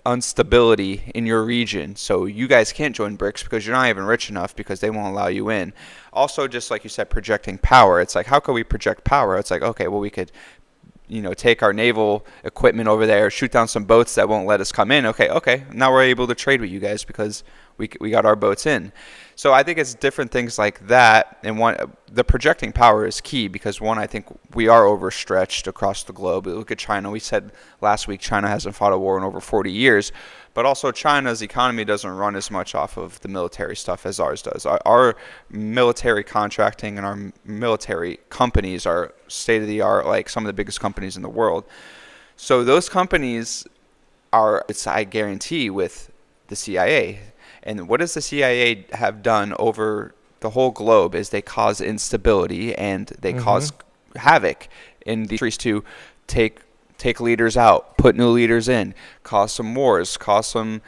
instability in your region. So you guys can't join BRICS because you're not even rich enough because they won't allow you in. Also, just like you said, projecting power. It's like, how could we project power? It's like, okay, well, we could, take our naval equipment over there, shoot down some boats that won't let us come in. Okay, now we're able to trade with you guys because we got our boats in. So I think it's different things like that, and the projecting power is key because one, I think we are overstretched across the globe. Look at China. We said last week China hasn't fought a war in over 40 years, but also China's economy doesn't run as much off of the military stuff as ours does. Our military contracting and our military companies are state of the art, like some of the biggest companies in the world. So those companies it's I guarantee with the CIA. And what does the CIA have done over the whole globe is they cause instability and they Mm-hmm. cause havoc in the countries to take leaders out, put new leaders in, cause some wars, cause some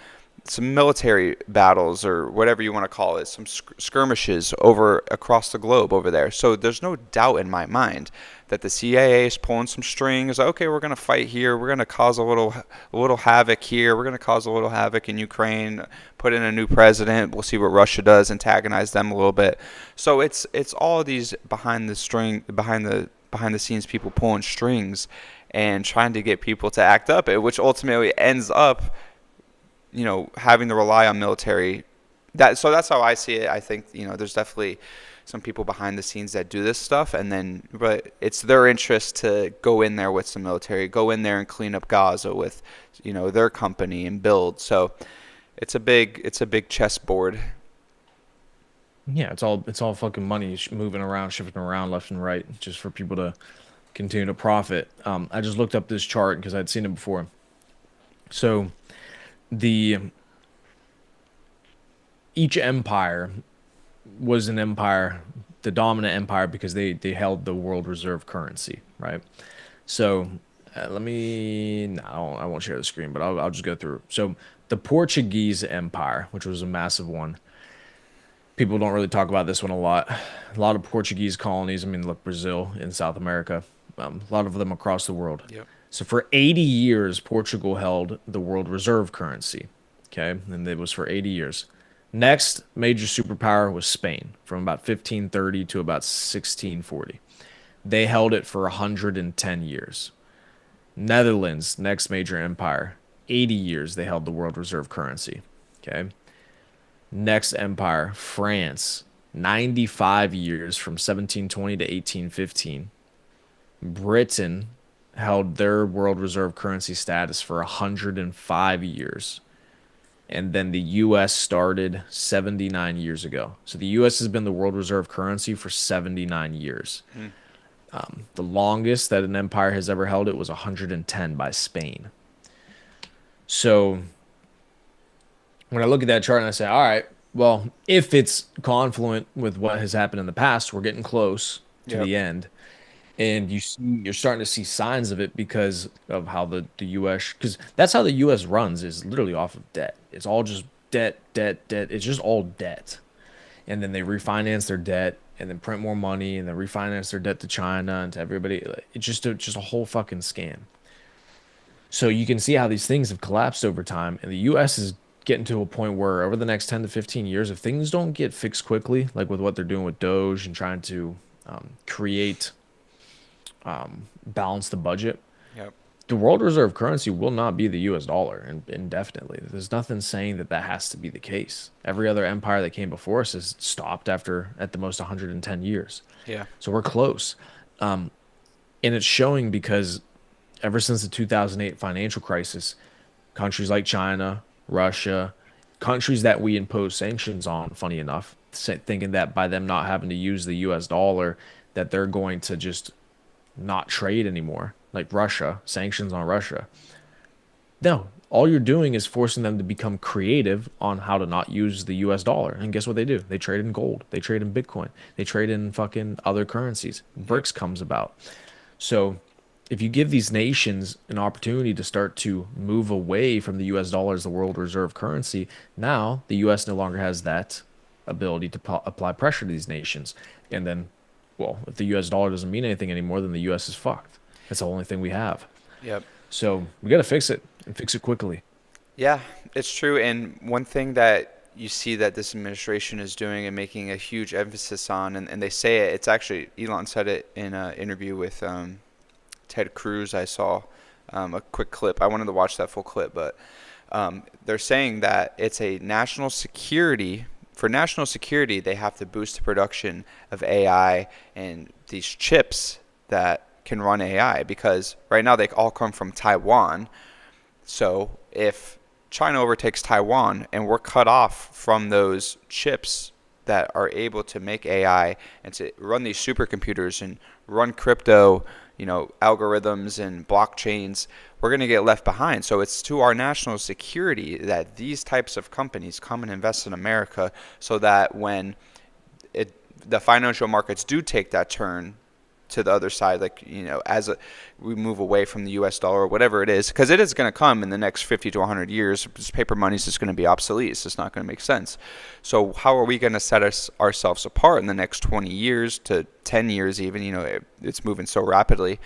military battles or whatever you want to call it, some skirmishes over across the globe over there. So there's no doubt in my mind that the CIA is pulling some strings. Okay, we're going to fight here. We're going to cause a little havoc here. We're going to cause a little havoc in Ukraine. Put in a new president. We'll see what Russia does. Antagonize them a little bit. So it's all of these behind the scenes people pulling strings and trying to get people to act up, which ultimately ends up having to rely on military. That's how I see it. I think there's definitely some people behind the scenes that do this stuff, but it's their interest to go in there with some military, go in there and clean up Gaza with their company and build. So it's a big chessboard. Yeah, it's all fucking money moving around, shifting around left and right, just for people to continue to profit. I just looked up this chart because I'd seen it before. So the each empire was an empire, the dominant empire, because they held the world reserve currency, right? So let me, no, I won't share the screen, but I'll just go through. So the Portuguese Empire, which was a massive one, people don't really talk about this one a lot. A lot of Portuguese colonies. I mean, look, Brazil in South America, a lot of them across the world. Yep. So for 80 years, Portugal held the world reserve currency. Okay, and it was for 80 years. Next major superpower was Spain from about 1530 to about 1640. They held it for 110 years. Netherlands, next major empire, 80 years they held the world reserve currency. Okay. Next empire, France, 95 years from 1720 to 1815. Britain held their world reserve currency status for 105 years. And then the US started 79 years ago. So the US has been the world reserve currency for 79 years. Hmm. The longest that an empire has ever held it was 110 by Spain. So when I look at that chart and I say, all right, well, if it's confluent with what has happened in the past, we're getting close to Yep. the end. And you're starting to see signs of it because of how the US, because that's how the US runs, is literally off of debt. It's all just debt, debt, debt. It's just all debt. And then they refinance their debt and then print more money and then refinance their debt to China and to everybody. It's just a whole fucking scam. So you can see how these things have collapsed over time, and the US is getting to a point where over the next 10 to 15 years, if things don't get fixed quickly, like with what they're doing with Doge and trying to create balance the budget, Yep. the world reserve currency will not be the US dollar indefinitely. There's nothing saying that that has to be the case. Every other empire that came before us has stopped after at the most 110 years. Yeah. So we're close. And it's showing because ever since the 2008 financial crisis, countries like China, Russia, countries that we impose sanctions on, funny enough, thinking that by them not having to use the US dollar, that they're going to just not trade anymore. Like Russia, sanctions on Russia. No, all you're doing is forcing them to become creative on how to not use the US dollar. And guess what they do? They trade in gold, they trade in Bitcoin, they trade in fucking other currencies. Yep. BRICS comes about. So if you give these nations an opportunity to start to move away from the US dollar as the world reserve currency, now the US no longer has that ability to apply pressure to these nations. And then, well, if the US dollar doesn't mean anything anymore, then the US is fucked. That's the only thing we have. Yep. So we got to fix it and fix it quickly. Yeah, it's true. And one thing that you see that this administration is doing and making a huge emphasis on, and they say it, it's actually, Elon said it in an interview with Ted Cruz. I saw a quick clip. I wanted to watch that full clip, but they're saying that it's a national security. For national security, they have to boost the production of AI and these chips that can run AI because right now they all come from Taiwan. So if China overtakes Taiwan and we're cut off from those chips that are able to make AI and to run these supercomputers and run crypto, algorithms and blockchains, we're going to get left behind. So it's to our national security that these types of companies come and invest in America so that when the financial markets do take that turn to the other side, we move away from the US dollar or whatever it is, because it is going to come in the next 50 to 100 years. This paper money is just going to be obsolete. It's just not going to make sense. So how are we going to set ourselves apart in the next 20 years to 10 years even? It's moving so rapidly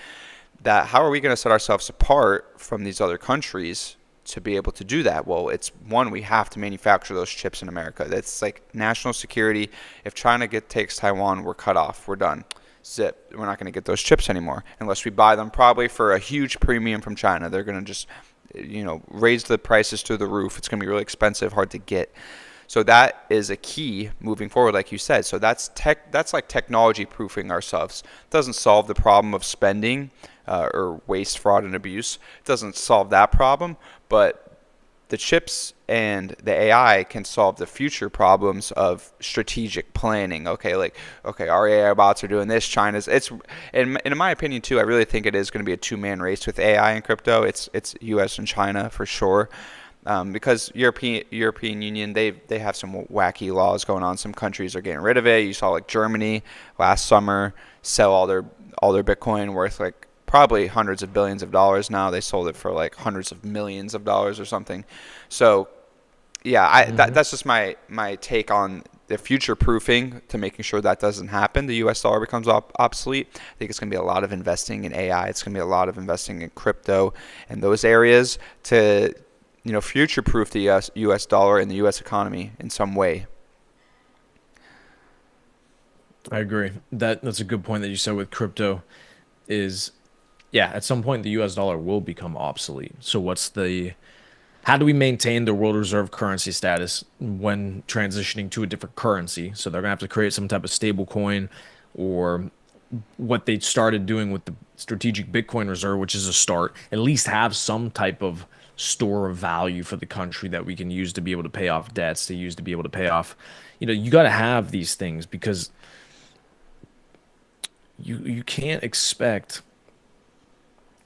that how are we going to set ourselves apart from these other countries to be able to do that? Well, it's one, we have to manufacture those chips in America. That's like national security. If China takes Taiwan, we're cut off. We're done. Zip. We're not going to get those chips anymore unless we buy them probably for a huge premium from China. They're going to just, raise the prices to the roof. It's going to be really expensive, hard to get. So that is a key moving forward, like you said. So that's like technology proofing ourselves. It doesn't solve the problem of spending or waste, fraud, and abuse. It doesn't solve that problem, but the chips and the AI can solve the future problems of strategic planning. Okay, our AI bots are doing this. And in my opinion too, I really think it is going to be a two-man race with AI and crypto. It's U.S. and China for sure, because European Union they have some wacky laws going on. Some countries are getting rid of it. You saw like Germany last summer sell all their Bitcoin worth like probably hundreds of billions of dollars now. They sold it for like hundreds of millions of dollars or something. So, yeah, that's just my take on they're future proofing to making sure that doesn't happen. The U.S. dollar becomes obsolete. I think it's going to be a lot of investing in AI. It's going to be a lot of investing in crypto and those areas to, future proof the U.S. dollar and the U.S. economy in some way. I agree. That's a good point that you said with crypto is yeah, at some point the US dollar will become obsolete. So how do we maintain the world reserve currency status when transitioning to a different currency? So they're gonna have to create some type of stable coin or what they started doing with the strategic Bitcoin reserve, which is a start, at least have some type of store of value for the country that we can use to be able to pay off debts, to use to be able to pay off. You got to have these things because you can't expect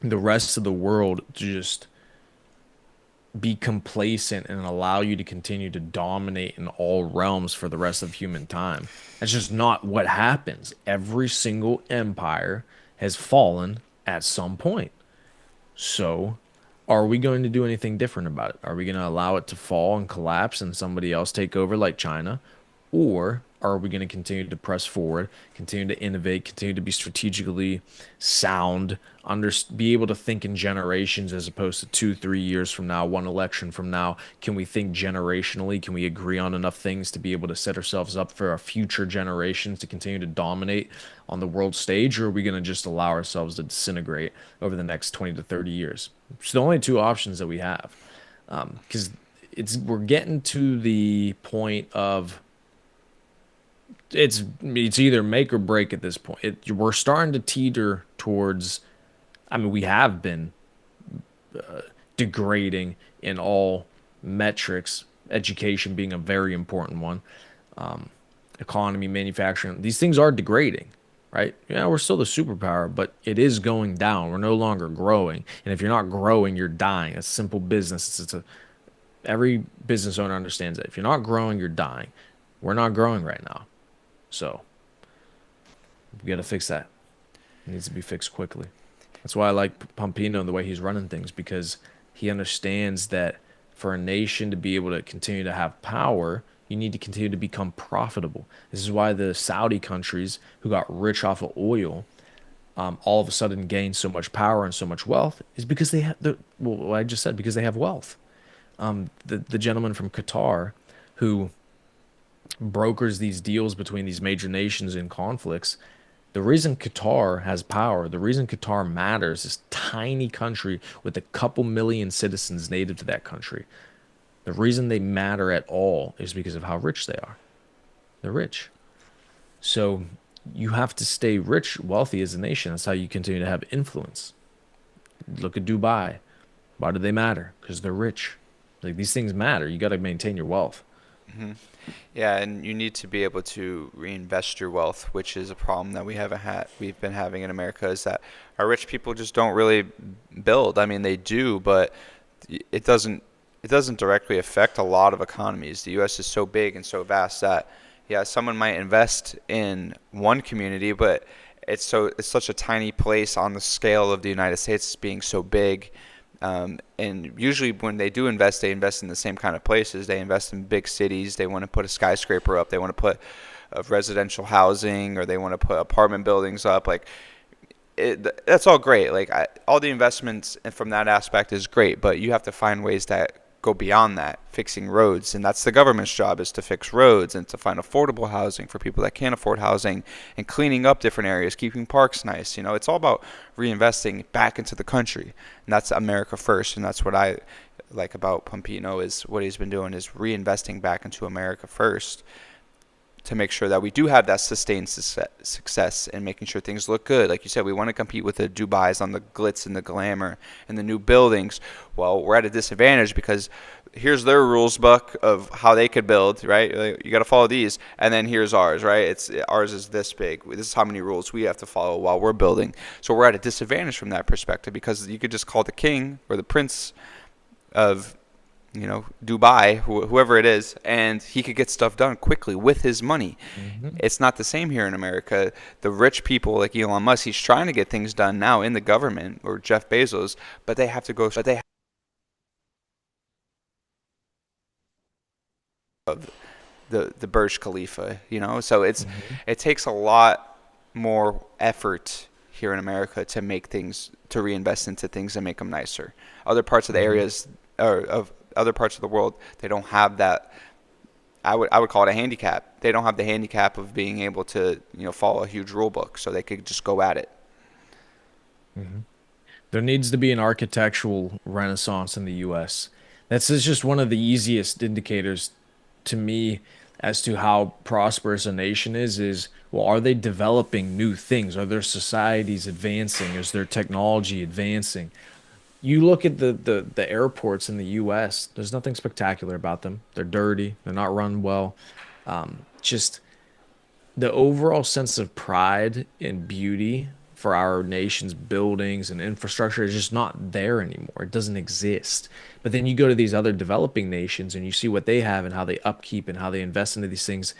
the rest of the world to just be complacent and allow you to continue to dominate in all realms for the rest of human time. That's just not what happens. Every single empire has fallen at some point. So, are we going to do anything different about it? Are we going to allow it to fall and collapse and somebody else take over like China? Or are we going to continue to press forward, continue to innovate, continue to be strategically sound, be able to think in generations as opposed to 2, 3 years from now, one election from now? Can we think generationally? Can we agree on enough things to be able to set ourselves up for our future generations to continue to dominate on the world stage? Or are we going to just allow ourselves to disintegrate over the next 20 to 30 years? It's the only two options that we have. Because we're getting to the point of it's either make or break at this point. We're starting to teeter towards. I mean, we have been degrading in all metrics. Education being a very important one. Economy, manufacturing. These things are degrading, right? Yeah, we're still the superpower, but it is going down. We're no longer growing, and if you're not growing, you're dying. It's simple business. Every business owner understands that. If you're not growing, you're dying. We're not growing right now. So we got to fix that. It needs to be fixed quickly. That's why I like Pompino and the way he's running things, because he understands that for a nation to be able to continue to have power, you need to continue to become profitable. This is why the Saudi countries who got rich off of oil all of a sudden gained so much power and so much wealth is because they have what I just said, because they have wealth. The gentleman from Qatar who brokers these deals between these major nations in conflicts. The reason Qatar has power, the reason Qatar matters, this tiny country with a couple million citizens native to that country. The reason they matter at all is because of how rich they are. They're rich. So you have to stay rich, wealthy as a nation. That's how you continue to have influence. Look at Dubai. Why do they matter? Because they're rich. Like, these things matter. You got to maintain your wealth. Mm-hmm. Yeah, and you need to be able to reinvest your wealth, which is a problem that we've been having in America, is that our rich people just don't really build. I mean, they do, but it doesn't directly affect a lot of economies. The US is so big and so vast that yeah, someone might invest in one community, but it's such a tiny place on the scale of the United States being so big. And usually when they do invest, they invest in the same kind of places. They invest in big cities. They want to put a skyscraper up. They want to put residential housing, or they want to put apartment buildings up. Like, that's all great. Like, all the investments from that aspect is great, but you have to find ways that go beyond that, fixing roads. And that's the government's job, is to fix roads and to find affordable housing for people that can't afford housing, and cleaning up different areas, keeping parks nice. It's all about reinvesting back into the country. And that's America first. And that's what I like about Pompino, is what he's been doing is reinvesting back into America first, to make sure that we do have that sustained success and making sure things look good. Like you said, we want to compete with the Dubais on the glitz and the glamour and the new buildings. Well, we're at a disadvantage because here's their rules book of how they could build, right? Like, you got to follow these, and then here's ours, right? Ours is this big. This is how many rules we have to follow while we're building. So we're at a disadvantage from that perspective, because you could just call the king or the prince of Dubai, whoever it is, and he could get stuff done quickly with his money. Mm-hmm. It's not the same here in America. The rich people like Elon Musk, he's trying to get things done now in the government, or Jeff Bezos, but they have to go. But the Burj Khalifa, So Hmm. it takes a lot more effort here in America to make things, to reinvest into things and make them nicer. Other parts of the Hmm. areas, or of other parts of the world, they don't have that. I would call it a handicap. They don't have the handicap of being able to follow a huge rule book, so they could just go at it. Hmm. There needs to be an architectural renaissance in the US. That's just one of the easiest indicators to me as to how prosperous a nation is well, are they developing new things? Are their societies advancing? Is their technology advancing? You look at the airports in the US, there's nothing spectacular about them. They're dirty, they're not run well. Just the overall sense of pride and beauty for our nation's buildings and infrastructure is just not there anymore. It doesn't exist. But then you go to these other developing nations and you see what they have and how they upkeep and how they invest into these things.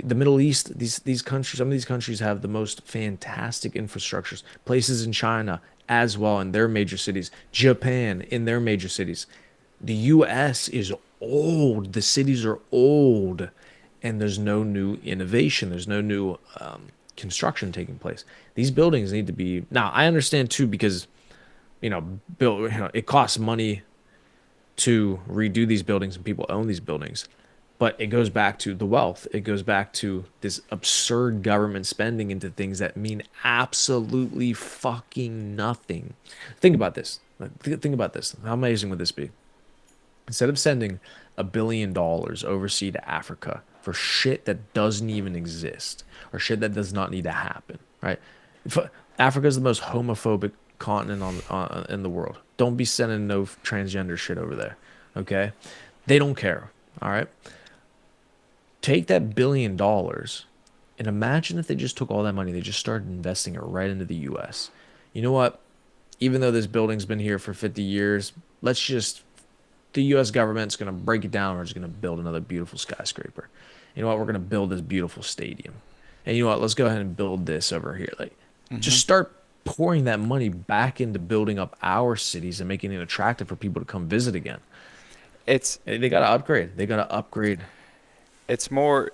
The Middle East, these countries, some of these countries have the most fantastic infrastructures. Places in China as well in their major cities, Japan in their major cities. The US is old. The cities are old, and there's no new innovation. There's no new construction taking place. These buildings need to be now. I understand too because build it costs money to redo these buildings and people own these buildings. But it goes back to the wealth. It goes back to this absurd government spending into things that mean absolutely fucking nothing. Think about this. Think about this. How amazing would this be? Instead of sending $1 billion overseas to Africa for shit that doesn't even exist or shit that does not need to happen, right? Africa is the most homophobic continent in the world. Don't be sending no transgender shit over there, okay? They don't care, all right? Take that $1 billion and imagine if they just took all that money, they just started investing it right into the US. You know what? Even though this building's been here for 50 years, let's just the US government's going to break it down. We're just going to build another beautiful skyscraper. You know what? We're going to build this beautiful stadium. And you know what? Let's go ahead and build this over here. Like, just Hmm. start pouring that money back into building up our cities and making it attractive for people to come visit again. It's They got to upgrade. They got to upgrade. it's more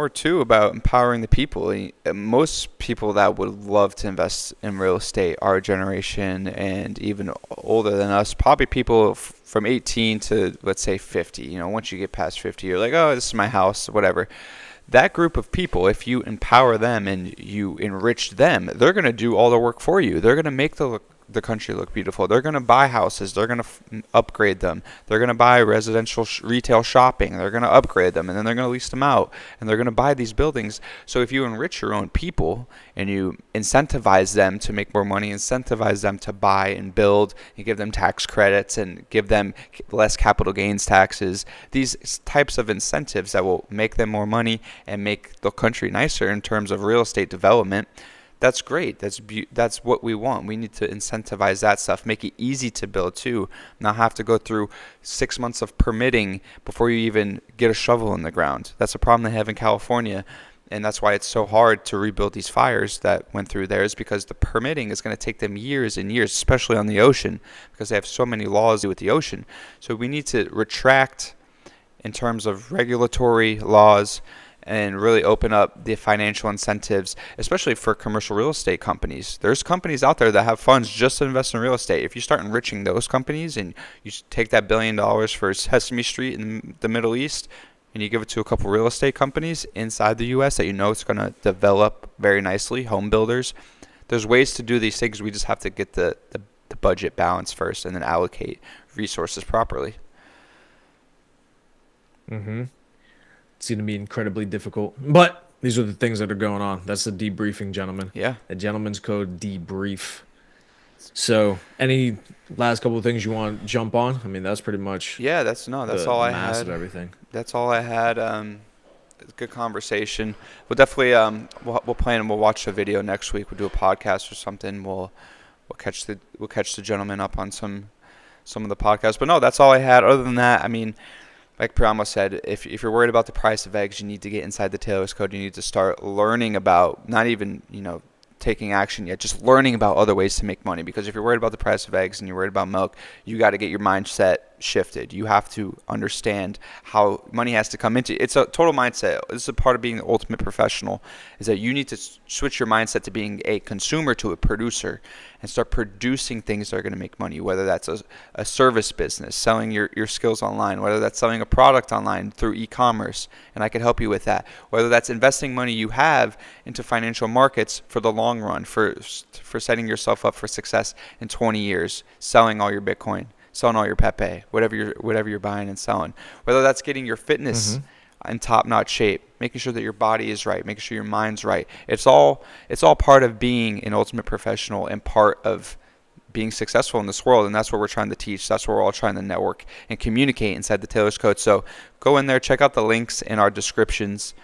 too about empowering the people. Most people that would love to invest in real estate, our generation and even older than us, probably people from 18 to let's say 50. Once you get past 50, you're like, oh, this is my house, whatever. That group of people, if you empower them and you enrich them, they're going to do all the work for you. They're going to make the country look beautiful. They're going to buy houses. They're going to upgrade them. They're going to buy residential retail shopping. They're going to upgrade them, and then they're going to lease them out. And they're going to buy these buildings. So if you enrich your own people and you incentivize them to make more money, incentivize them to buy and build, and give them tax credits and give them less capital gains taxes, these types of incentives that will make them more money and make the country nicer in terms of real estate development, that's great. That's what we want. We need to incentivize that stuff, make it easy to build too, not have to go through 6 months of permitting before you even get a shovel in the ground. That's a problem they have in California, and that's why it's so hard to rebuild these fires that went through there, is because the permitting is going to take them years and years, especially on the ocean, because they have so many laws with the ocean. So we need to retract in terms of regulatory laws and really open up the financial incentives, especially for commercial real estate companies. There's companies out there that have funds just to invest in real estate. If you start enriching those companies and you take that $1 billion for Sesame Street in the Middle East and you give it to a couple real estate companies inside the U.S. that it's going to develop very nicely, home builders, there's ways to do these things. We just have to get the budget balance first and then allocate resources properly. Mm-hmm. It's going to be incredibly difficult. But these are the things that are going on. That's the debriefing, gentlemen. Yeah. The gentleman's code debrief. So, any last couple of things you want to jump on? I mean, that's pretty much Yeah, that's the all I mass of had. everything. That's all I had. Good conversation. We'll definitely we'll plan and we'll watch the video next week. We'll do a podcast or something. We'll catch the gentleman up on some of the podcasts. But no, that's all I had. Other than that, I mean, like Priamo said, if you're worried about the price of eggs, you need to get inside the Taylor's Code. You need to start learning about, not even taking action yet, just learning about other ways to make money. Because if you're worried about the price of eggs and you're worried about milk, you got to get your mindset shifted. You have to understand how money has to come into. It's a total mindset. This is a part of being the ultimate professional, is that you need to switch your mindset to being a consumer to a producer and start producing things that are going to make money, whether that's a service business, selling your skills online, whether that's selling a product online through e-commerce, and I can help you with that, whether that's investing money you have into financial markets for the long run, for setting yourself up for success in 20 years, selling all your Bitcoin, selling all your Pepe, whatever you're buying and selling, whether that's getting your fitness in top-notch shape, making sure that your body is right, making sure your mind's right. It's all part of being an ultimate professional and part of being successful in this world, and that's what we're trying to teach. That's what we're all trying to network and communicate inside the Taylor's Code. So go in there, check out the links in our descriptions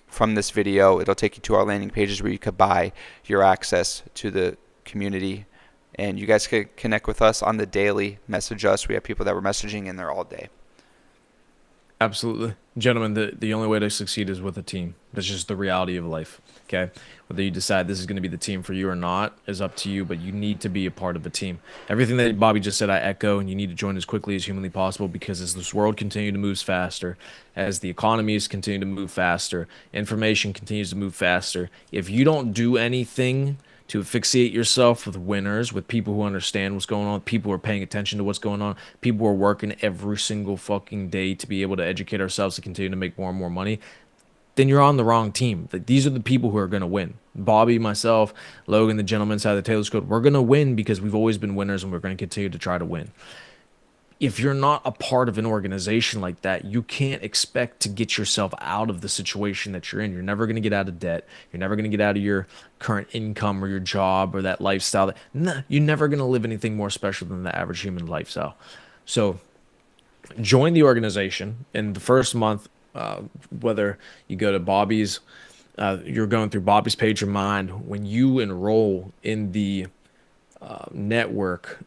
from this video. It'll take you to our landing pages where you could buy your access to the community, and you guys could connect with us on the daily, message us. We have people that we're messaging in there all day. Absolutely. Gentlemen, the only way to succeed is with a team. That's just the reality of life. Okay? Whether you decide this is going to be the team for you or not is up to you, but you need to be a part of a team. Everything that Bobby just said, I echo, and you need to join as quickly as humanly possible, because as this world continues to move faster, as the economies continue to move faster, information continues to move faster, if you don't do anything to asphyxiate yourself with winners, with people who understand what's going on, people who are paying attention to what's going on, people who are working every single fucking day to be able to educate ourselves to continue to make more and more money, then you're on the wrong team. Like, these are the people who are going to win. Bobby, myself, Logan, the gentleman side of the Taylor's Code, we're going to win because we've always been winners, and we're going to continue to try to win. If you're not a part of an organization like that, you can't expect to get yourself out of the situation that you're in. You're never going to get out of debt. You're never going to get out of your current income or your job or that lifestyle. You're never going to live anything more special than the average human lifestyle. So join the organization. In the first month, whether you go to Bobby's, you're going through Bobby's Page or mine, when you enroll in the network,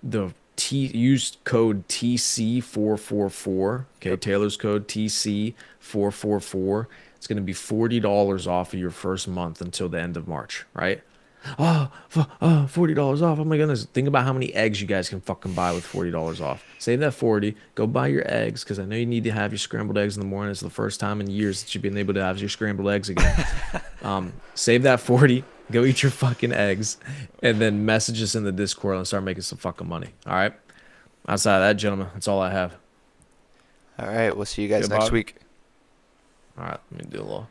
use code TC444. Okay, Taylor's Code TC444. It's going to be $40 off of your first month until the end of March, right? $40 off. Oh my goodness. Think about how many eggs you guys can fucking buy with $40 off. Save that 40. Go buy your eggs, because I know you need to have your scrambled eggs in the morning. It's the first time in years that you've been able to have your scrambled eggs again. Save that 40. Go eat your fucking eggs, and then message us in the Discord and start making some fucking money. All right? Outside of that, gentlemen, that's all I have. All right. We'll see you guys next week. All right. Let me do a little